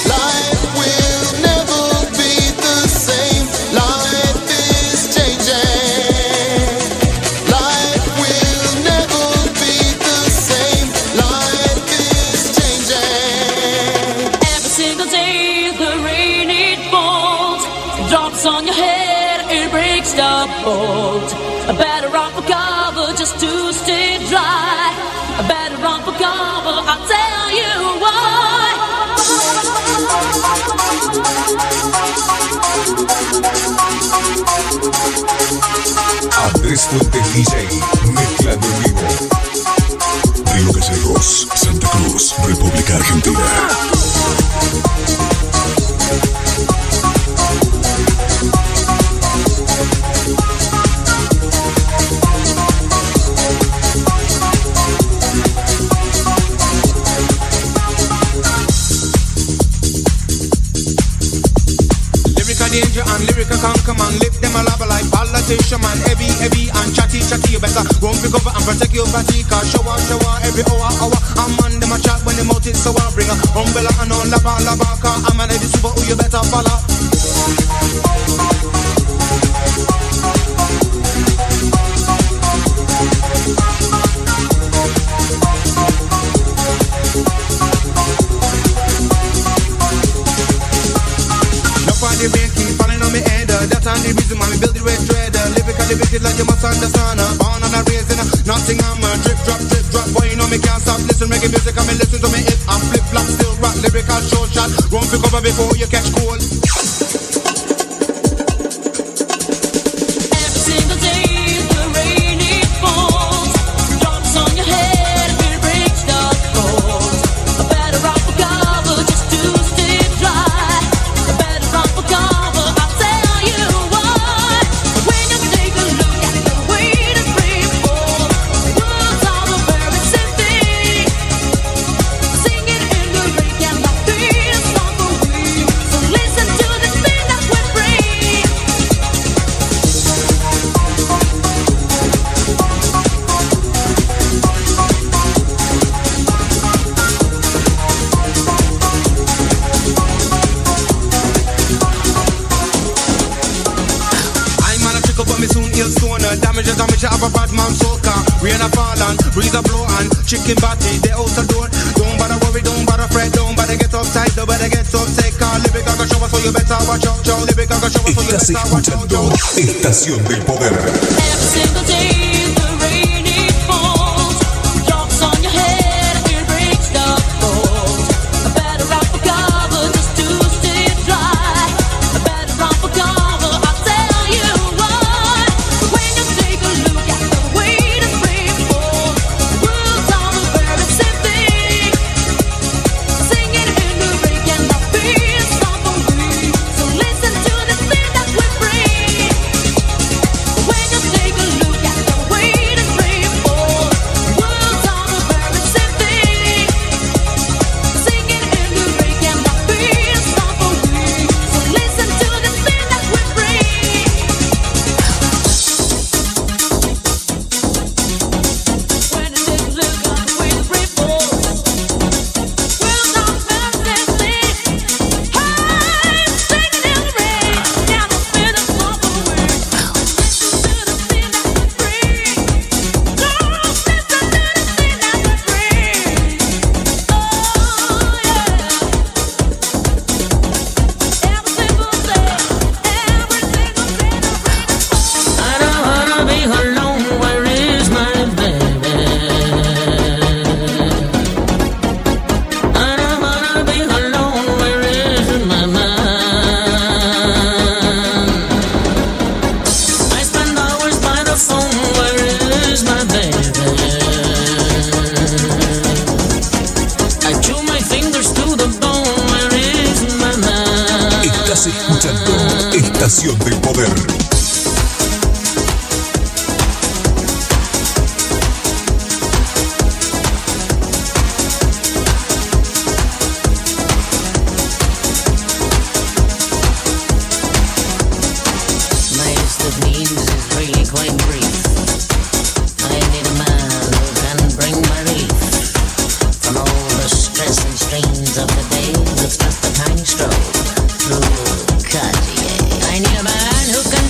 Life will never be the same. Life is changing. Life will never be the same. Life is changing. Every single day the rain it falls, it drops on your head, it breaks the bolt. A better run for cover just to stay dry. A better run for cover, I'll tell you why. Andrés Fuentes DJ, mezclando en vivo. Río Gallegos, Santa Cruz, República Argentina. Danger and lyrical conquer man, lift them a lava like politician man, heavy and chatty, you better run for cover and protect your body, cause show out every hour, I'm on them a chat when them out it, so I bring a umbrella and on lava, cause I'm an edit super who you better follow. The rain keep falling on me head. That's on the reason why we build the red dread. Lyrically wicked like you must understand. Born on a raising, nothing I'm a drip drop. Boy, you know me can't stop. Listen reggae music, I mean listen to me hip. I'm flip flop, still rock, lyrical short shot. Run for cover before you catch cold. Every single day the rain it falls, drops on your head, it breaks the bones. A better off for cover just to stay dry. Damage of a bad man soca. Rain a fall and breeze a blow and chicken body they out the door. Don't bother worry, don't bother fret, don't bother get uptight, don't bother get upset. Cause lyric I gon' show us so you better watch out. Lyric I gon' show us so you better watch out. Estación del Poder. Every single day the rain it falls, drops on your head, it breaks the bones. A better off for cover just to stay dry. A better off for cover, I'll tell you what. When you take a look at the way the rain falls, the world's all a very symphony, singing in the rain cannot be stopped for me. So listen to the thing that we bring. When you take a look at the way the rain falls, the world's all a very symphony, singing in the rain cannot be stopped for me. So listen to the thing that we bring. When you take a look at the way the rain falls, world's all a very symphony, singing in the rain cannot be stopped for me. Listen to the thing that we bring. Don't listen to the thing that we bring. Oh yeah. Every single day, I don't wanna be alone, where is my baby? I don't wanna be alone, where is my man? I spend hours by the phone, where is my baby? I chew my fingers to the bone, where is my man? Estás escuchando Estación del Poder. My list of needs is really quite brief. I need a man who can bring my relief from all the stress and strains of the day with just a tiny stroke through Cartier. I need a man who can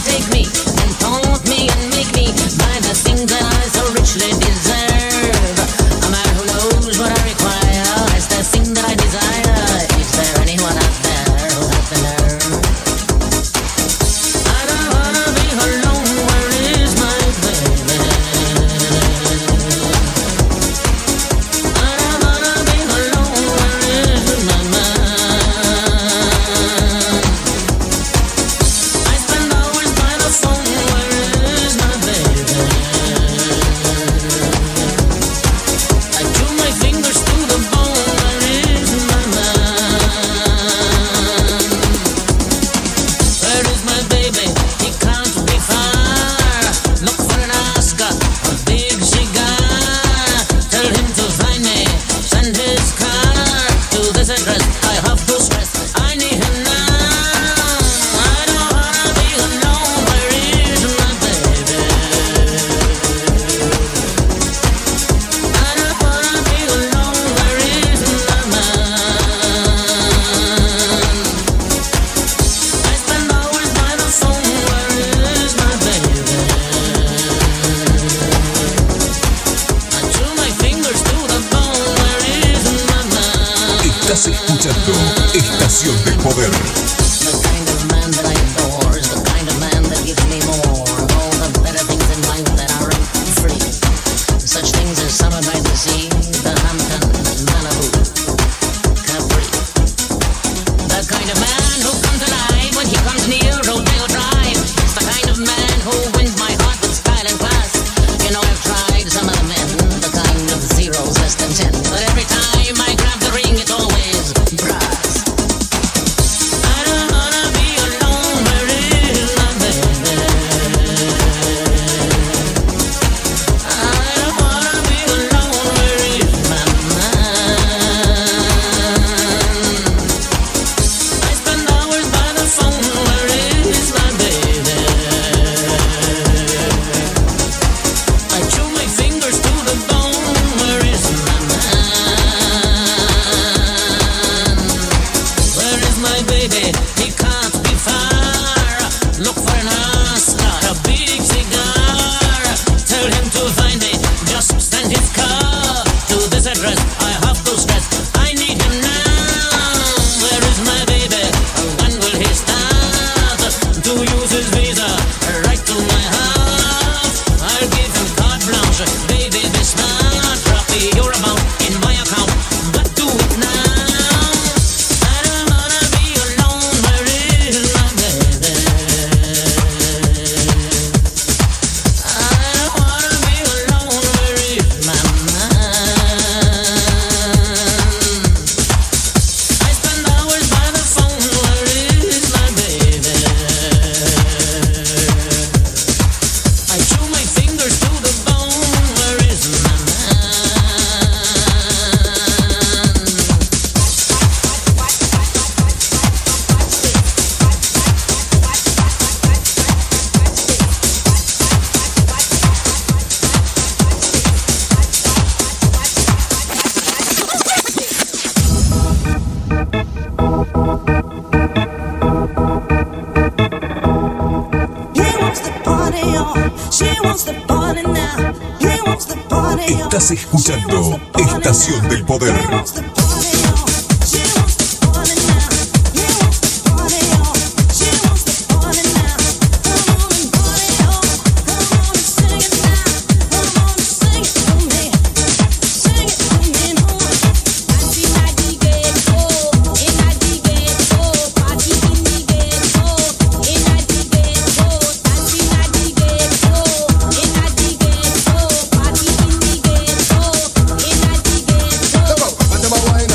Estás escuchando Estación del Poder. The kind of man that I adore is the kind of man that gives me more of all the better things in life that are free. Such things as summer by the sea, the Hamptons, Malibu, Capri. The kind of man who comes alive when he comes near Rodeo Drive. It's the kind of man who wins my heart with style and class. You know, I've tried some of the men, the kind of zeros less than 10. But every time I grab the ring, it's always brass. I don't wanna be alone, where is my baby? I don't wanna be alone, where is my man? I spend hours by the phone, where is my baby? I chew my fingers to the bone, where is my man? Where is my baby? He can't be far. Look for an hustler, a big cigar. Tell him to find it, just send his car to this address. I have to stress, I need him now. Where is my baby? When will he start to use his visa right to my house? I'll give him carte blanche, baby, be smart. Drop your amount in my account, but do it now. I don't wanna be alone, where is my baby? I don't wanna be alone, where is my man? I spend hours by the phone, where is my baby? I chew my fingers to the bone, where is my man? He wants the party on. She wants the party now. He wants the party on. Estás escuchando Estación del Poder. He wants the party on. She wants the party now. He wants the party on. She wants the party now. Come on and party on. Come on and sing it now. Come on and sing it for me. Sing it for me, no. Party in the ghetto, in the ghetto, party in the ghetto, in the ghetto, party in the ghetto, in the ghetto, party in the ghetto, in the ghetto. Look up, and them a wine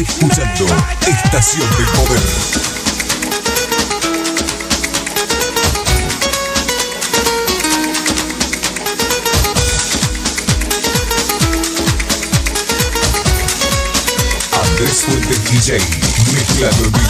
escuchando Estación del Poder. Andrés Fuentes DJ, mezclando en vivo.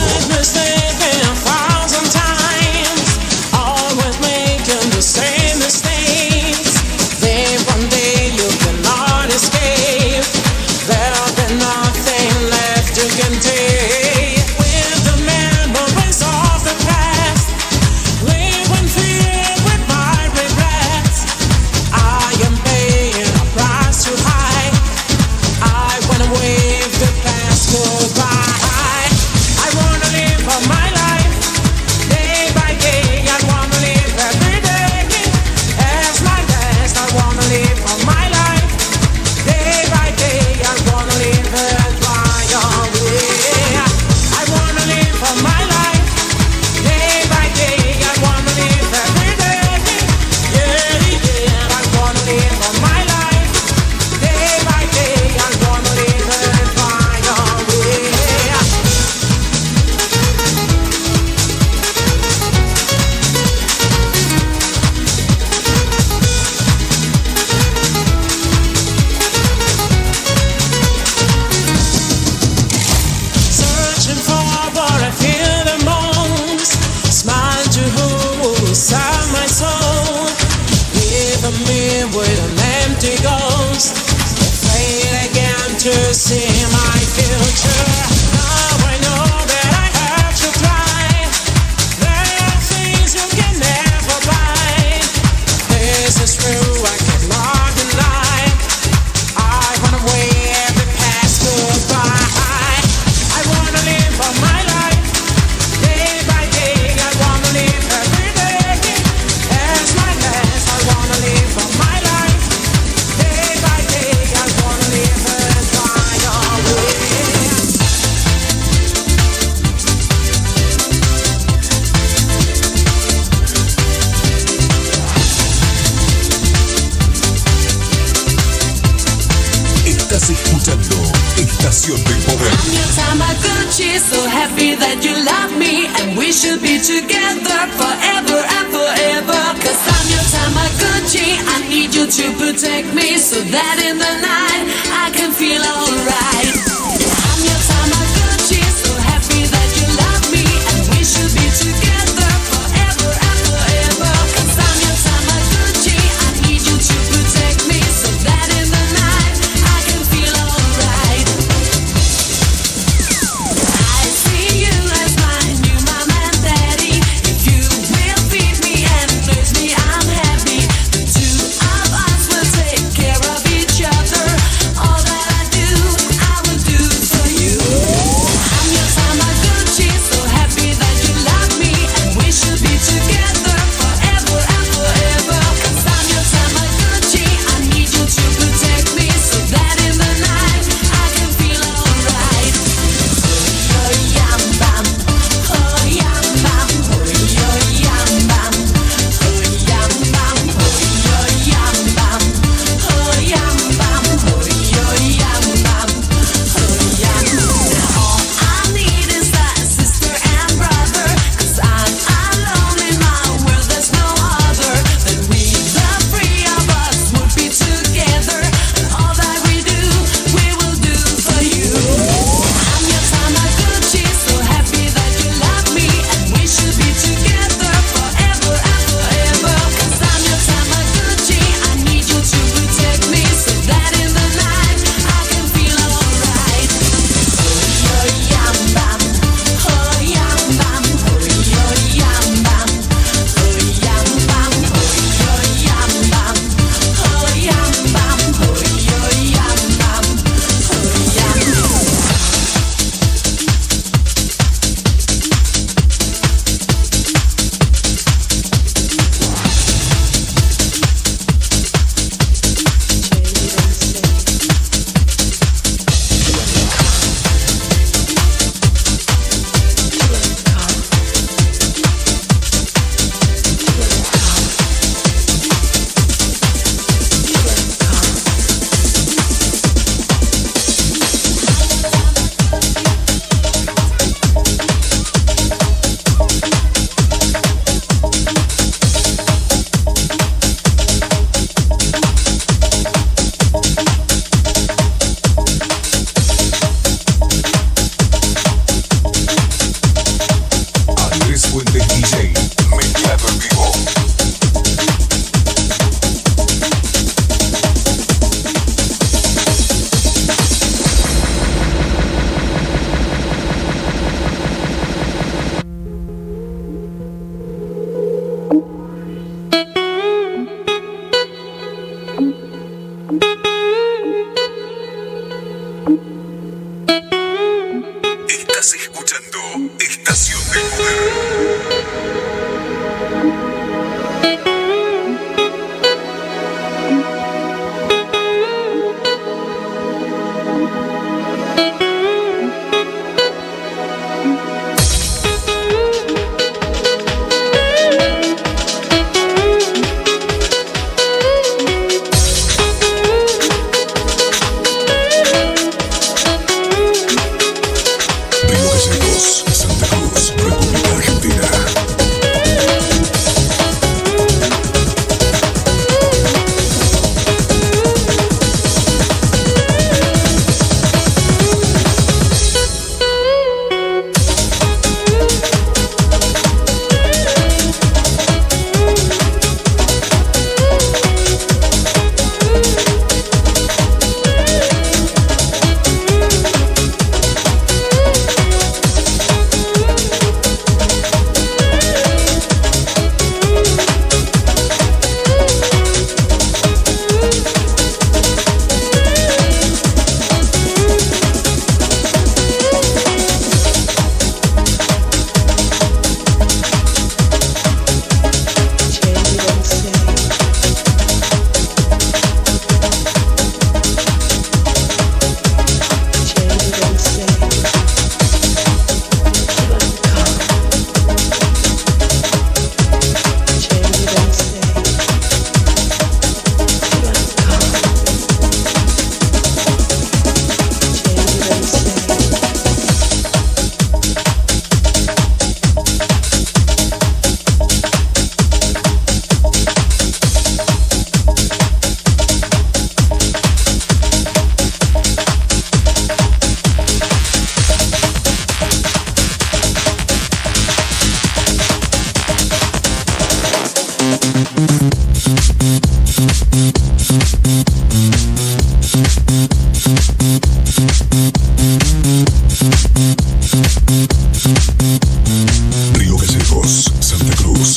Estación del Poder. I'm your Tamagotchi, so happy that you love me, and we should be together forever and forever. Cause I'm your Tamagotchi, I need you to protect me, so that in the night I can feel alright. I'm your Tamagotchi, so happy that you love me, and we should be together forever and forever. Cause I'm your Tamagotchi, I need you to protect me, so that in the night I can feel alright. I see you as my new mom and daddy. If you will feed me and nurse me, I'm happy. The two of us will take care of each other.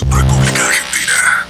Unidos, República Argentina.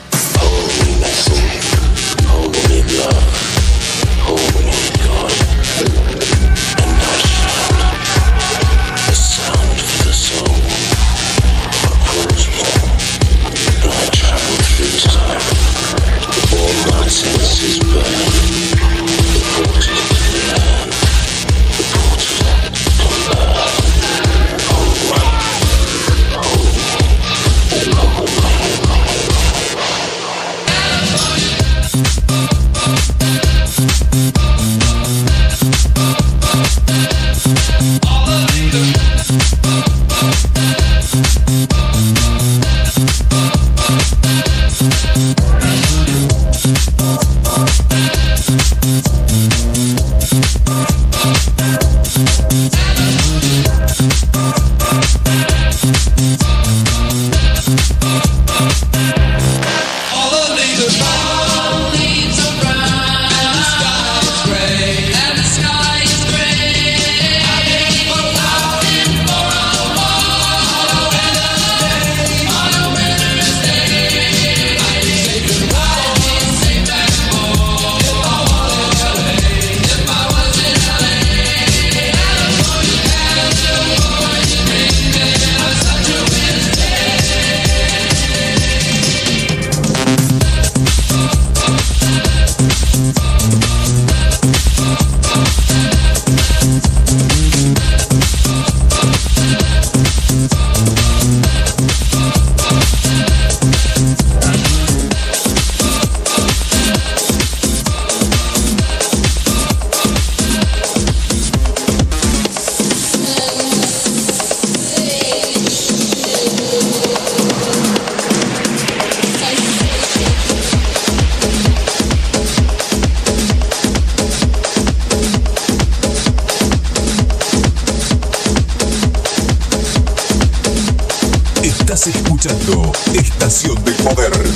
Estás escuchando Estación del Poder.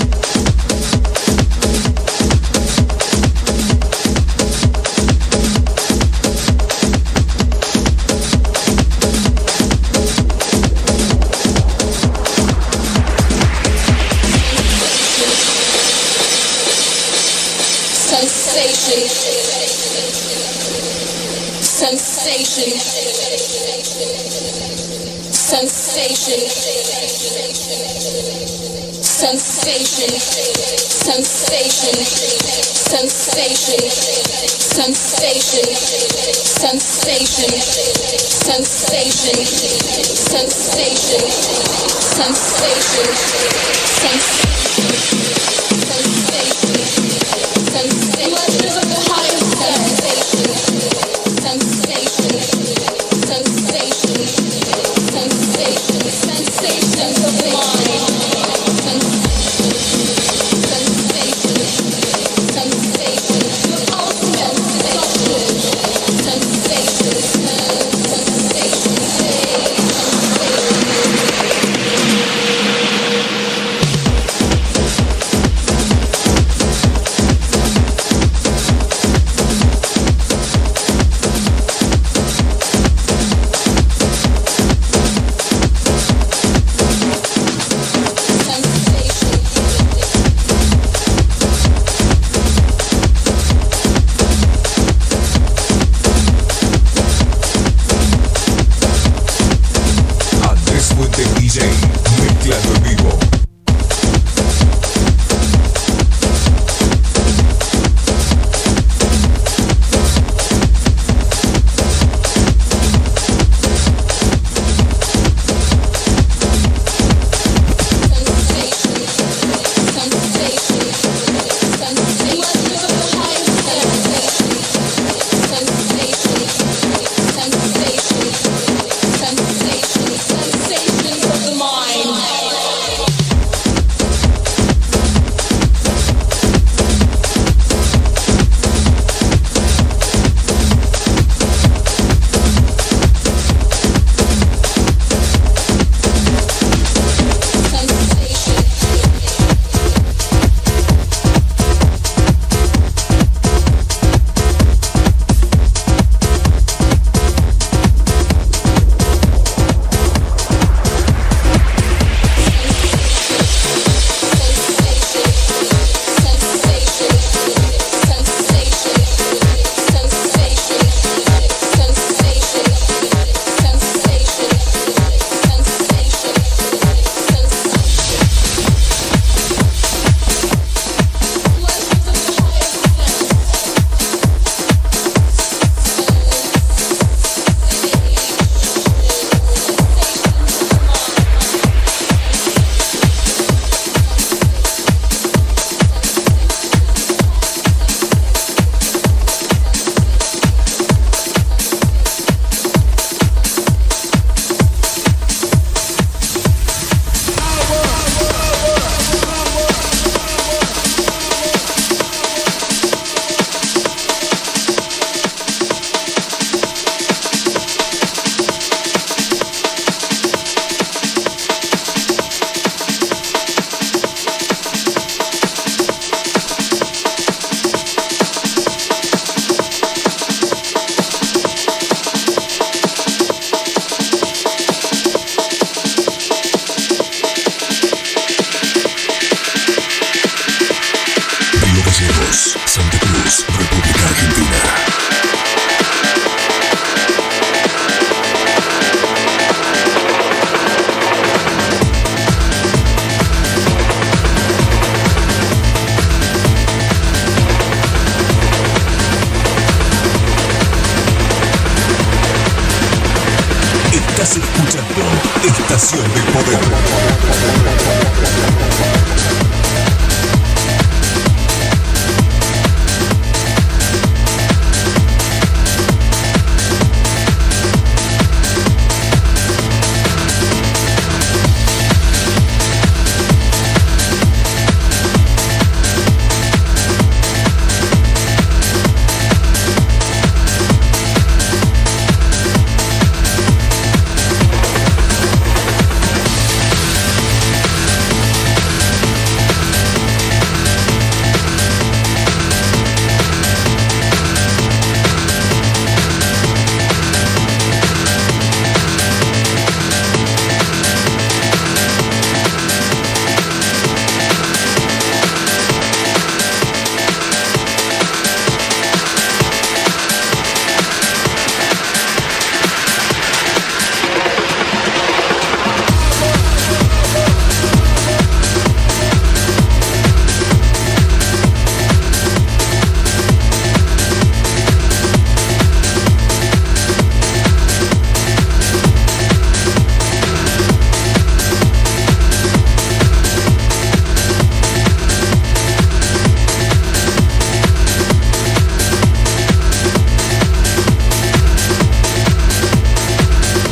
Estás escuchando Estación del Poder.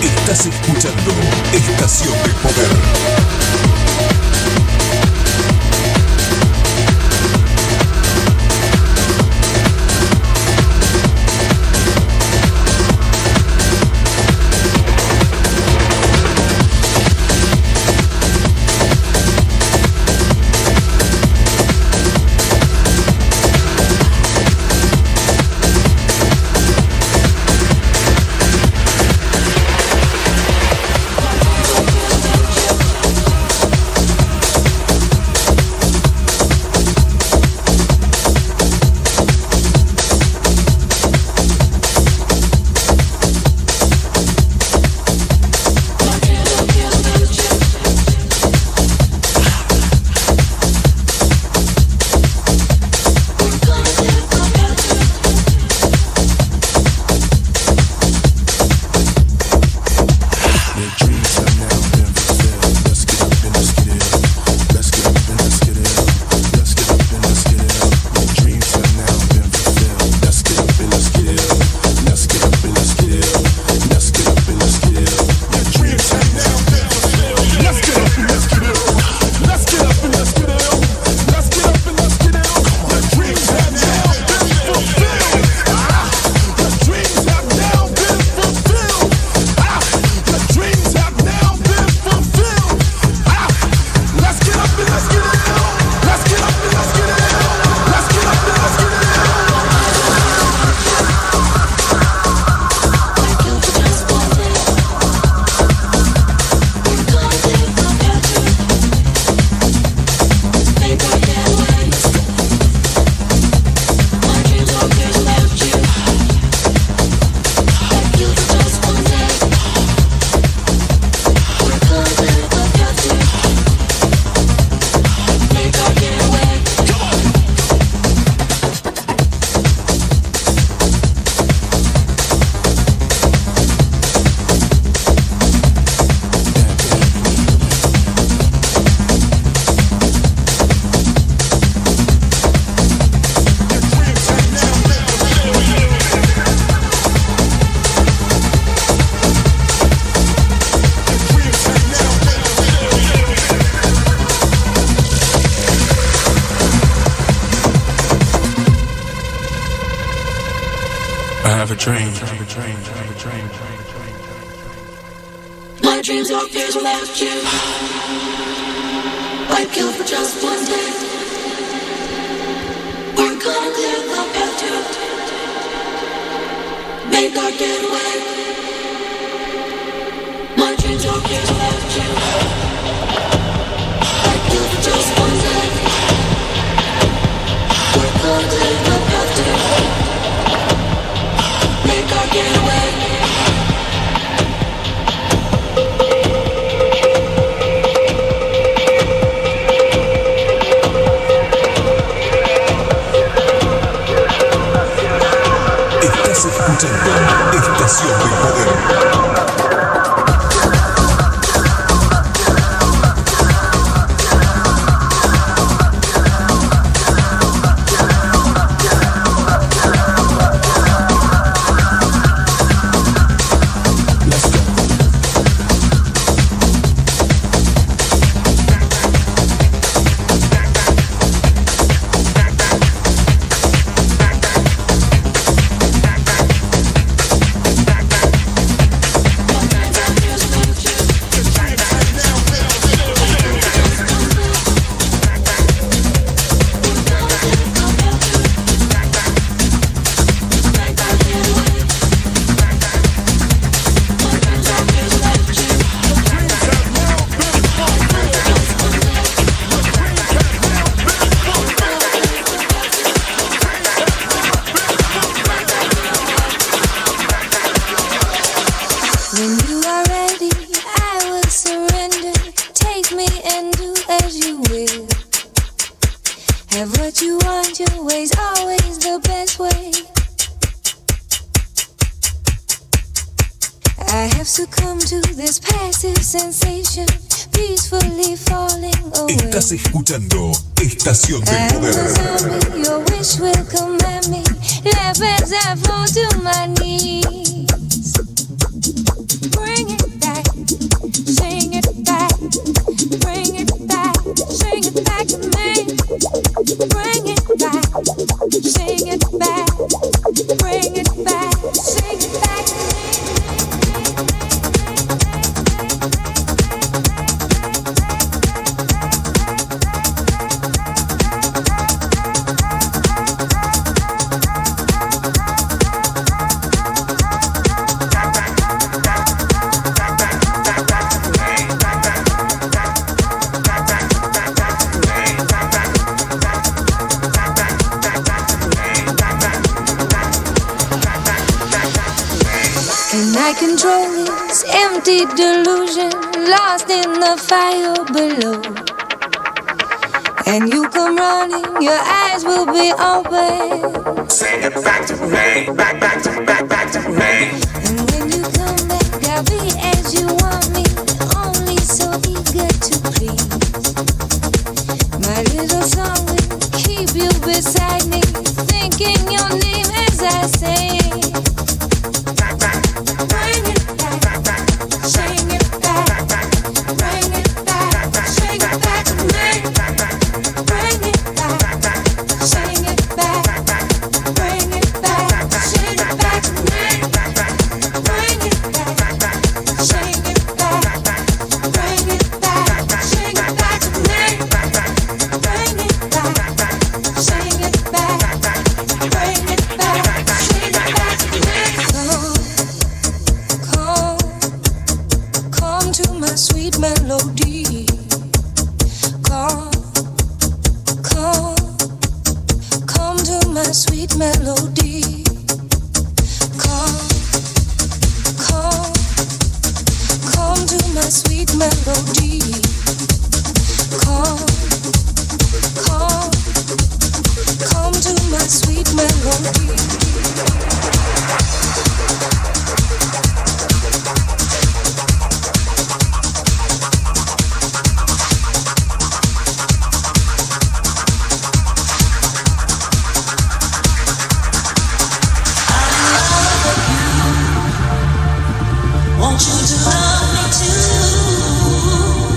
Estás escuchando Estación del Poder. My dreams are fears without you. I'd kill for just one day. We're gonna clear the path to make our getaway. My dreams are fears without you. I'd kill for just one day. We're gonna clear the path to make our getaway. Estás escuchando Estación del Poder. as you will. Have what you want, your way's always the best way. I have succumbed to this passive sensation, peacefully falling away. Estás escuchando Estación del Poder. Your wish will command me, laugh as I fall to my knees. Bring it back, sing it back, bring it back, sing it back to me. Bring it back, sing it back, bring it back, sing it back to me. I control this empty delusion, lost in the fire below. And you come running, your eyes will be open. Sing it back to me, back to me. And when you come back, I'll be as you want me, only so eager to please. My little song will keep you beside me, thinking your name as I sing. Want you to love me too.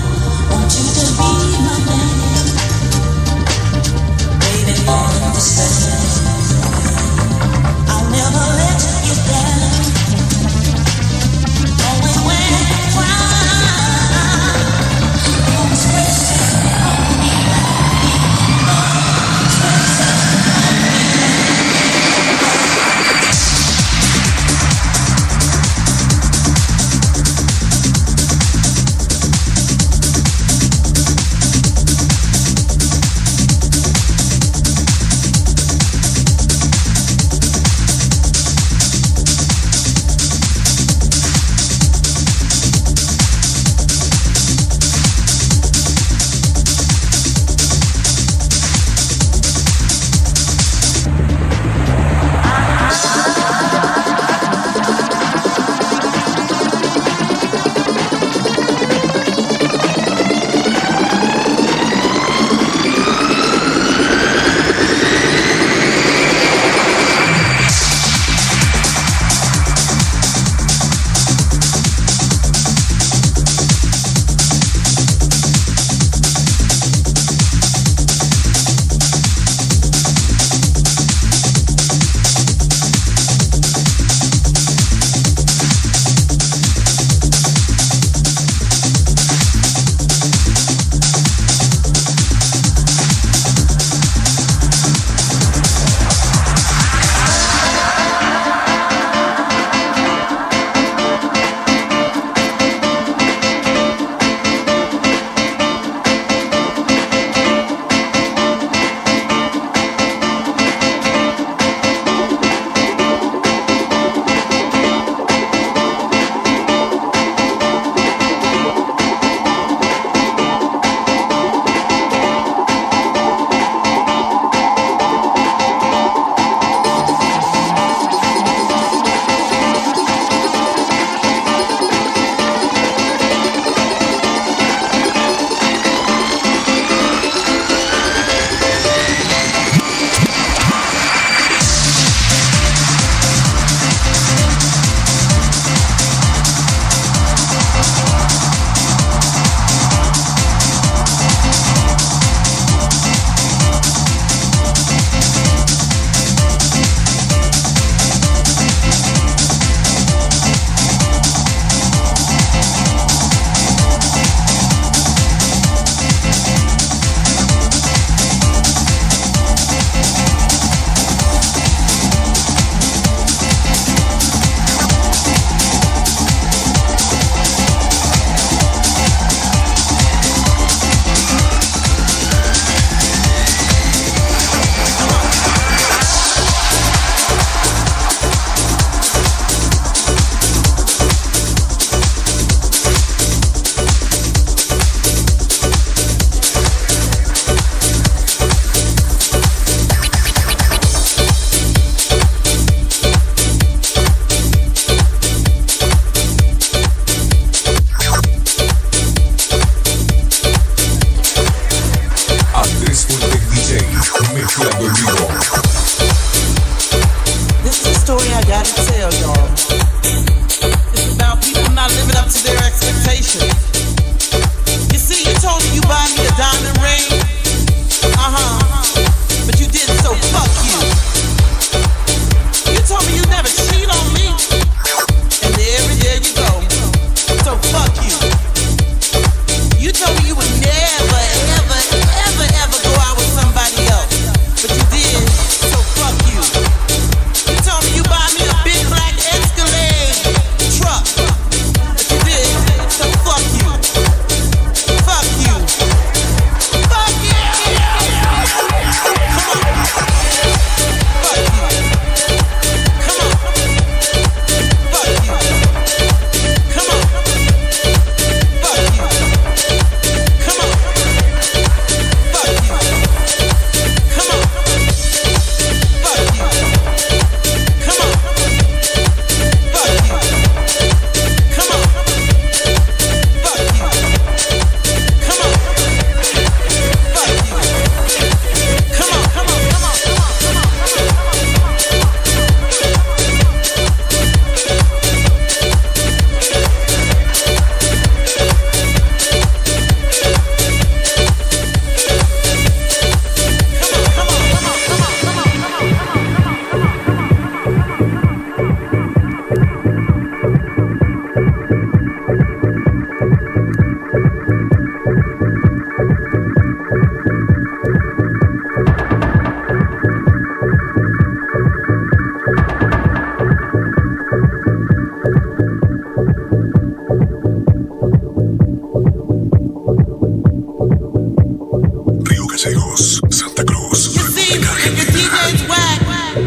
Gallegos, Santa Cruz, You see, if your DJ's whack,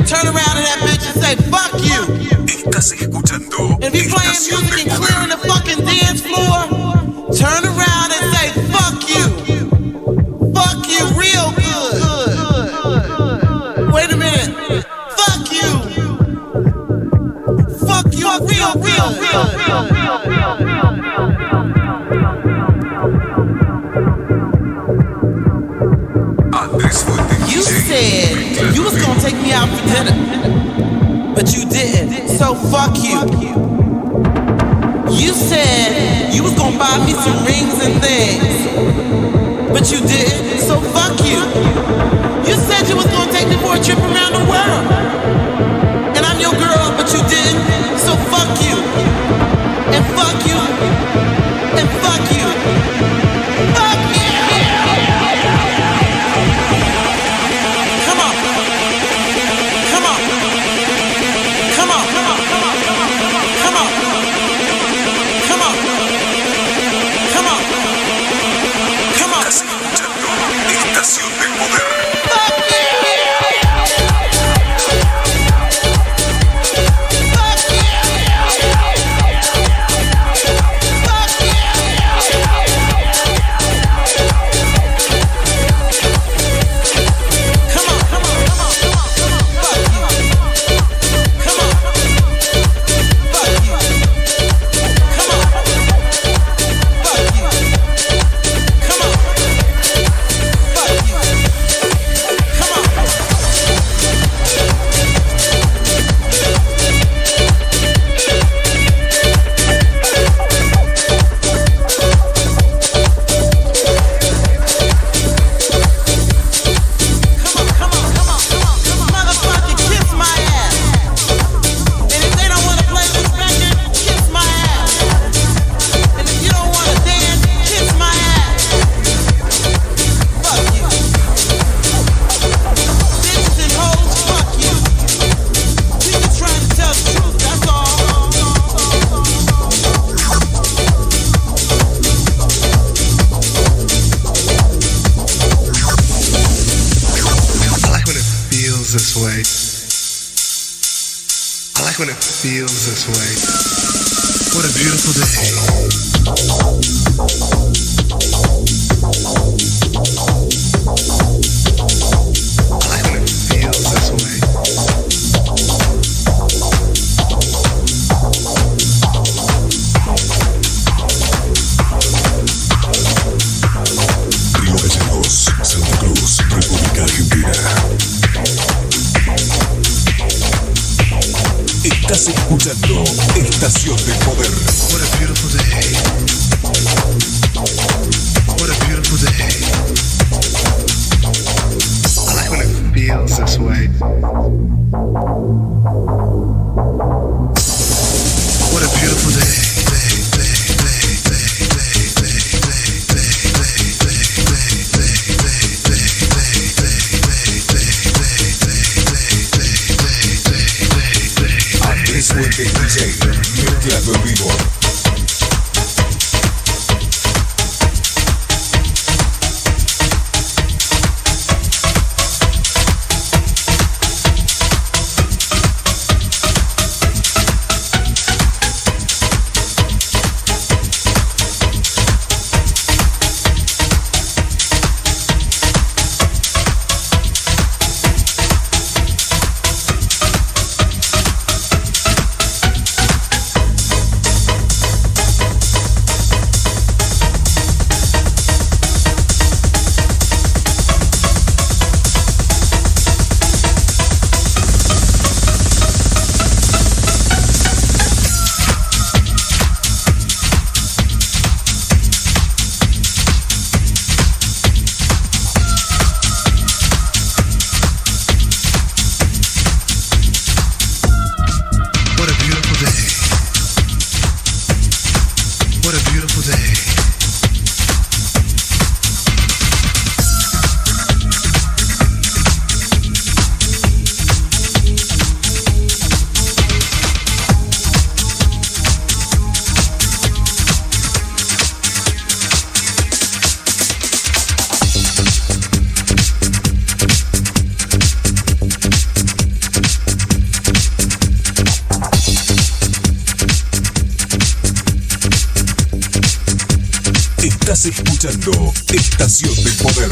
turn around to that bitch and say, fuck you. Estás escuchando If you playing music and clearing the fucking dance floor, turn around and say, fuck you. Fuck you real good. Wait a minute. Fuck you. Fuck you real good. You said you was gonna take me out for dinner, but you didn't, so fuck you. You said you was gonna buy me some rings and things, but you didn't, so fuck you. You said you was gonna take me for a trip around the world, and I'm your girl, but you didn't, so fuck you. And fuck you. And fuck you. Fuck you. Come on. Come on. Come on. Come on. Come on. Come on. Come on. Come on. Come on. Estación del Poder. This way. I like when it feels this way. What a beautiful day. I like when it feels this way. Río Gallegos, Santa Cruz, República Argentina. Estás escuchando Estación del Poder. What a beautiful day. What a beautiful day. I like when it feels this way. What a beautiful day. Fuente DJ, mezclando en vivo. Estás escuchando Estación del Poder.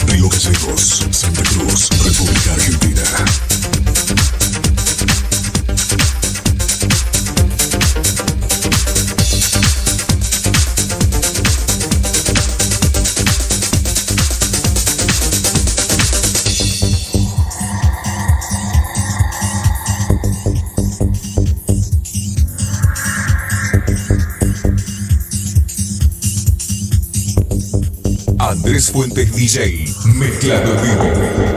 Río Gallegos, Santa Cruz, República Argentina. Andrés Fuentes DJ, mezclado en vivo.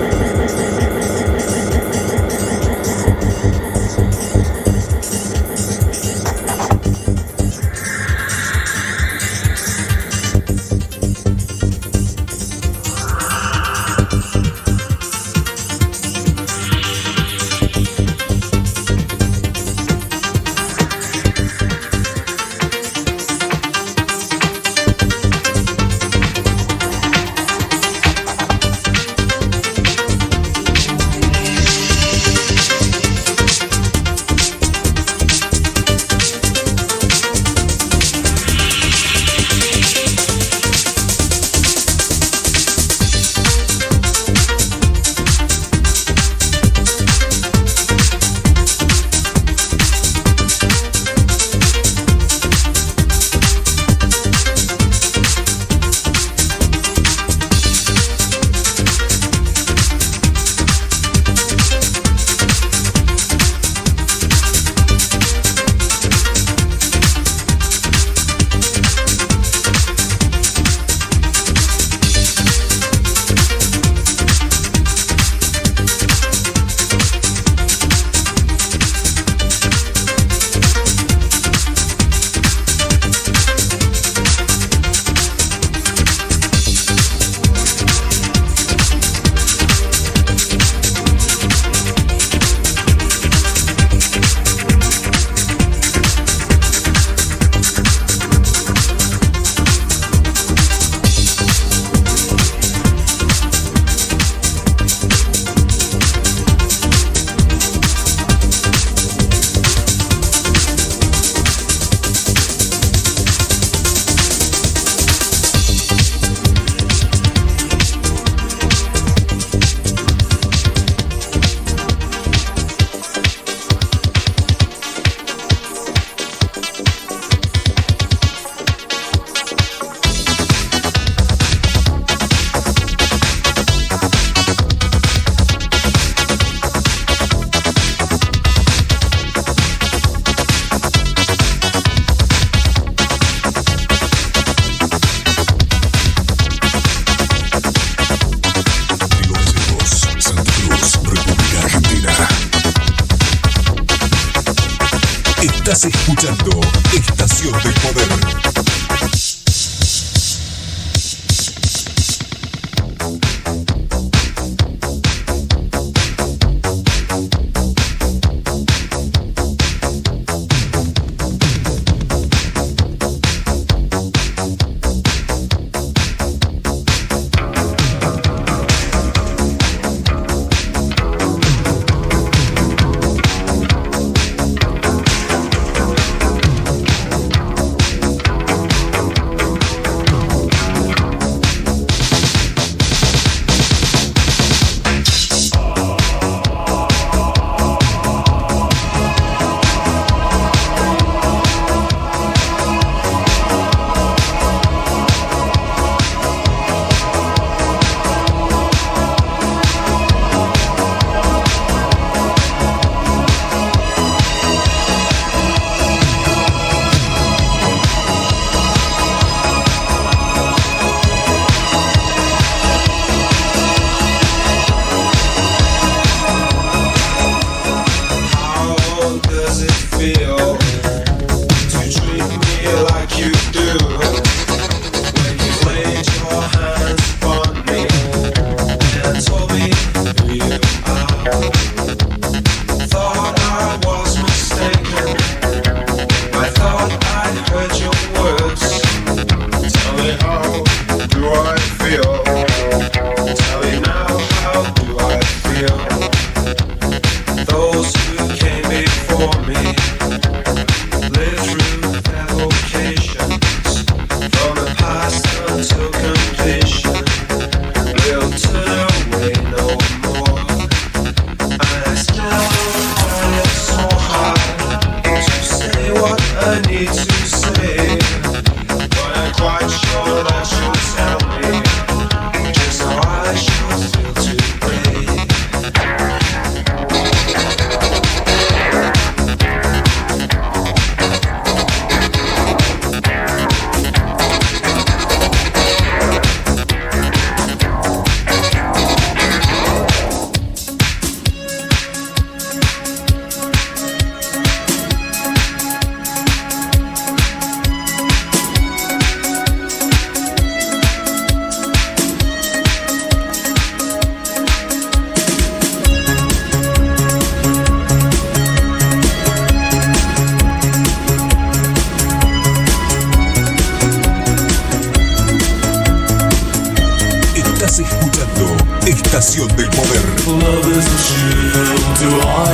Estás escuchando Estación del Poder.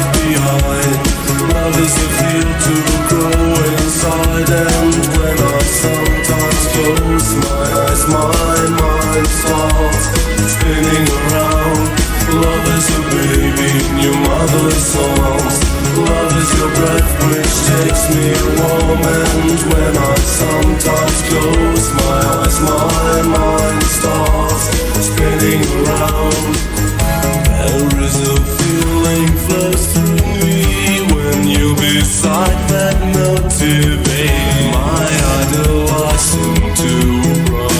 hide behind. Love is the feel to grow inside, and when I sometimes close my eyes, my mind starts spinning around. Love is a baby in your mother's arms. Love is your breath which takes me warm, and when I sometimes close my eyes, my mind starts spinning around. There is a feeling flows through me when you're beside that motivate my idol I seem to write.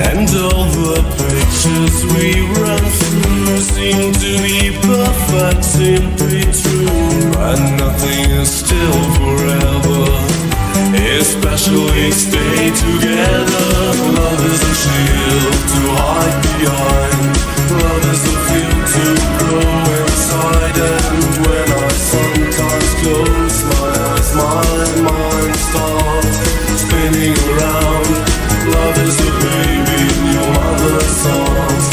And all the pictures we run through seem to be perfect, simply true. But nothing is still forever, especially stay together. Love is a shield to hide behind. Love is a field to grow inside, and when I sometimes close my eyes, my mind starts spinning around. Love is a baby in your mother's arms.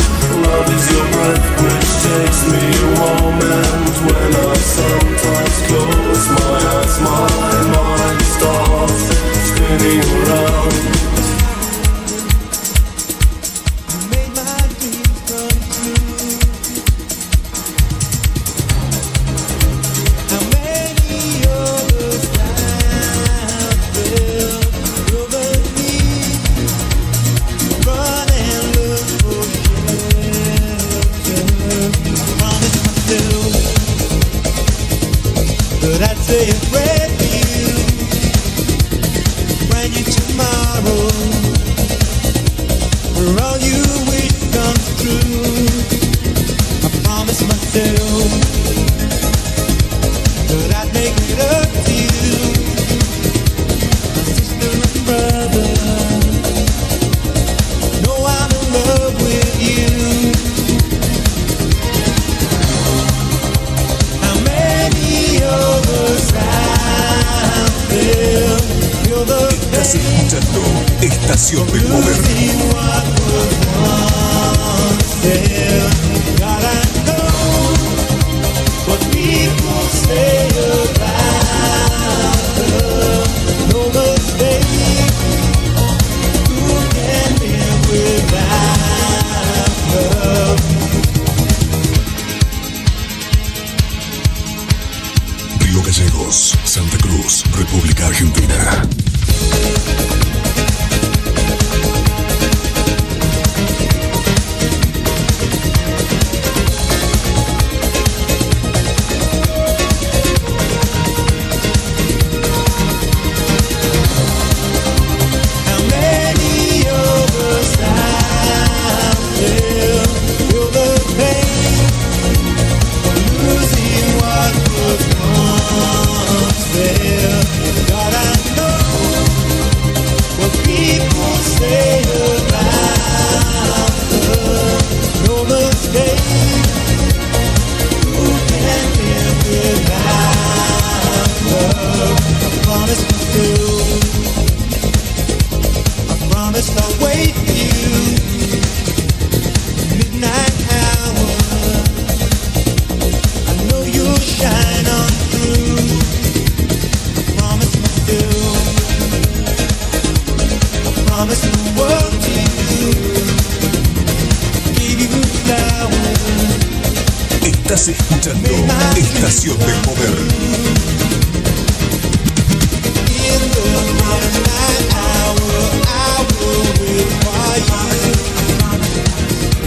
Love is your breath which takes me warm, and when I sometimes close my eyes, my mind starts spinning around. But I'd say a prayer for you, bring you tomorrow, for all you wish comes true. I promise myself that I'd make it up to you, my sister and brother. Know I'm in love with you. How many of us out there feel the Estás escuchando Estación de Poder. God, I know what people say about love. No mistake, who can live without love? Río Gallegos, Santa Cruz, República Argentina. How many of us out there feel the pain of losing what was once there? God, I know what people say about love. No mistake, who can live without love? I promise myself, I promised I'll wait for you. Midnight hour, I know you'll shine on through. I promise myself, I promise the world to you. Give you flowers. Estás escuchando Estación de Poder. In the midnight hour, I will wait for you.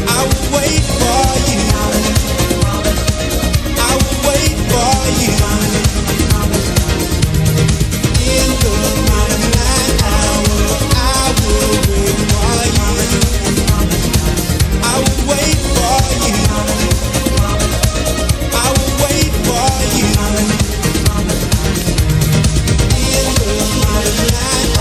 I will wait for you. I will wait for you. In the midnight hour, I will wait for you. I will wait for you. I will wait for you. In the midnight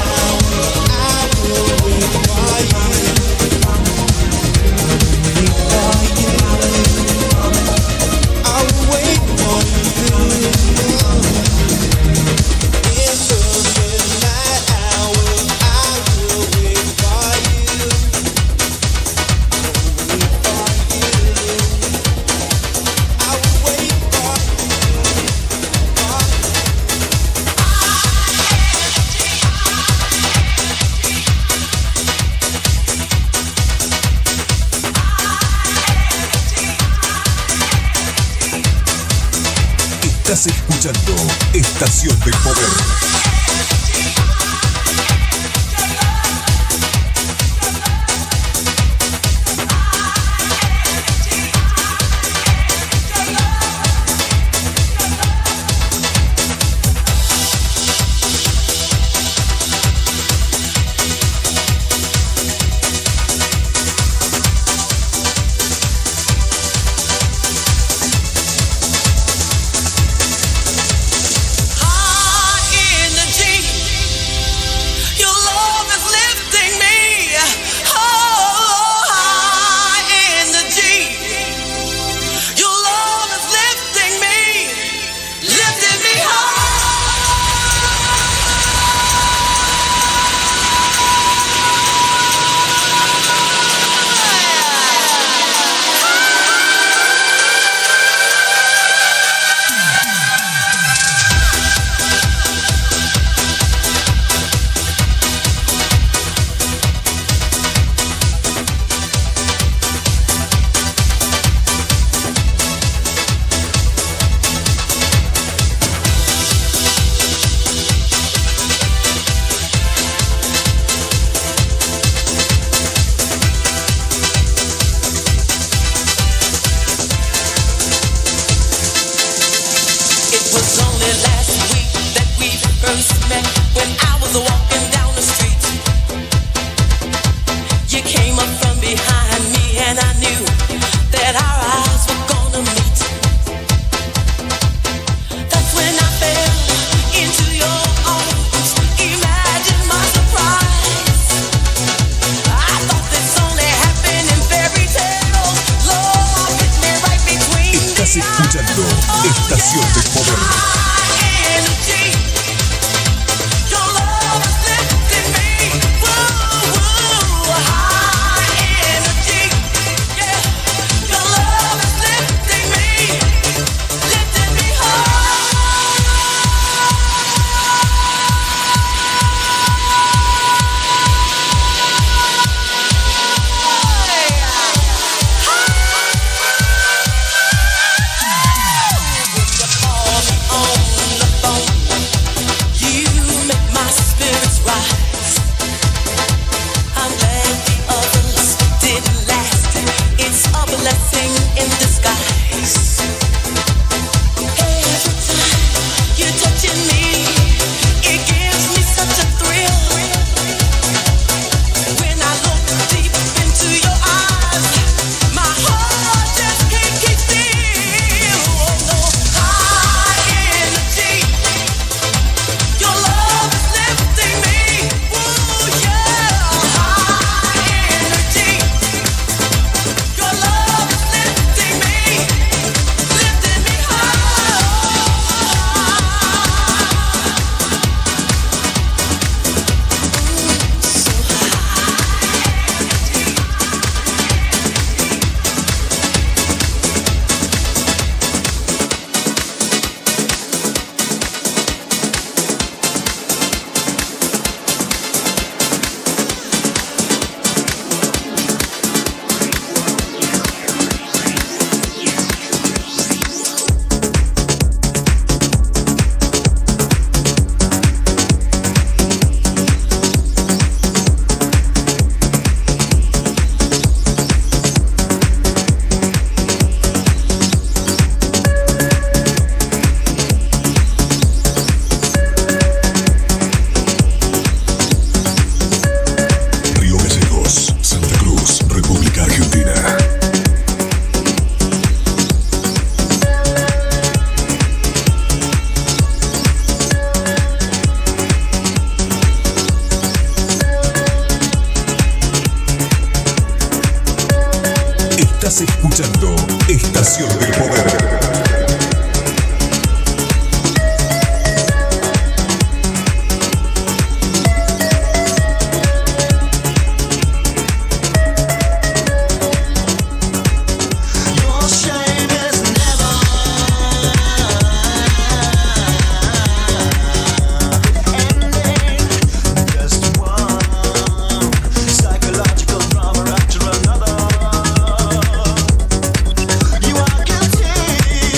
Estás escuchando Estación del Poder. Escuchando Estación del Poder. Estás escuchando Estación del Poder. You are guilty.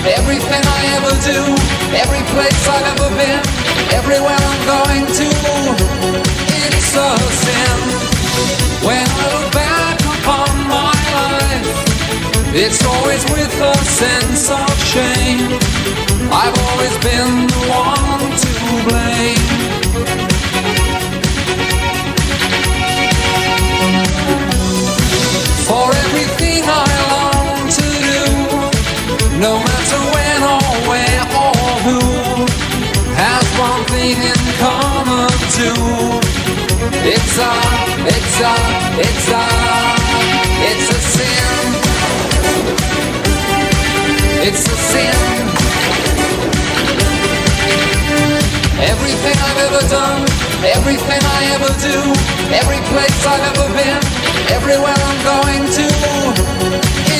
everything I ever do, every place I've ever been, everywhere I'm going to, it's a sin. When I look back upon my life, it's always with a sense of shame. I've always been the one to blame. For everything I long to do, no matter when or where or who, has one thing in common too. It's a sin. It's a sin. Everything I've ever done, everything I ever do, every place I've ever been, everywhere I'm going to,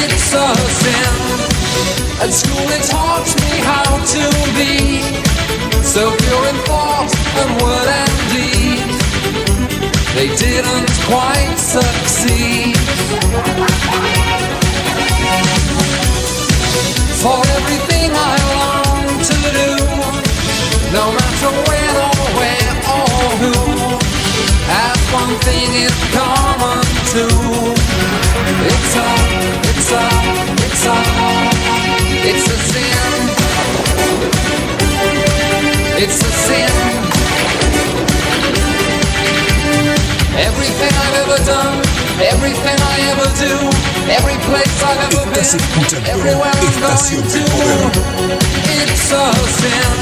it's a sin. At school it taught me how to be so pure in thought and word and deed. They didn't quite succeed. For everything I long to do, no matter when or where or who, has one thing in common too. It's a sin. It's a sin. Everything I've ever done, everything I ever do, every place I've ever been, everywhere I'm going to, it's a sin.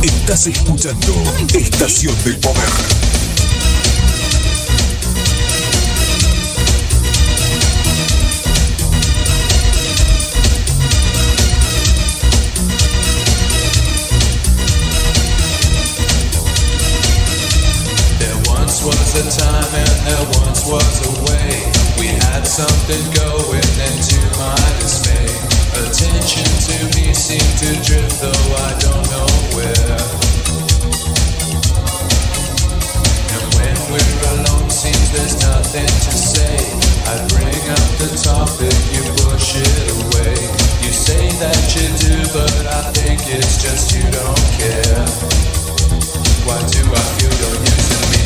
Estás escuchando Estación del Poder. Was a time and there once was a way. We had something going, and to my dismay, attention to me seemed to drift, though I don't know where. And when we're alone, seems there's nothing to say. I bring up the topic, you push it away. You say that you do, but I think it's just you don't care. Why do I feel you're using me?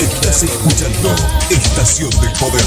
Estás escuchando Estación del Poder.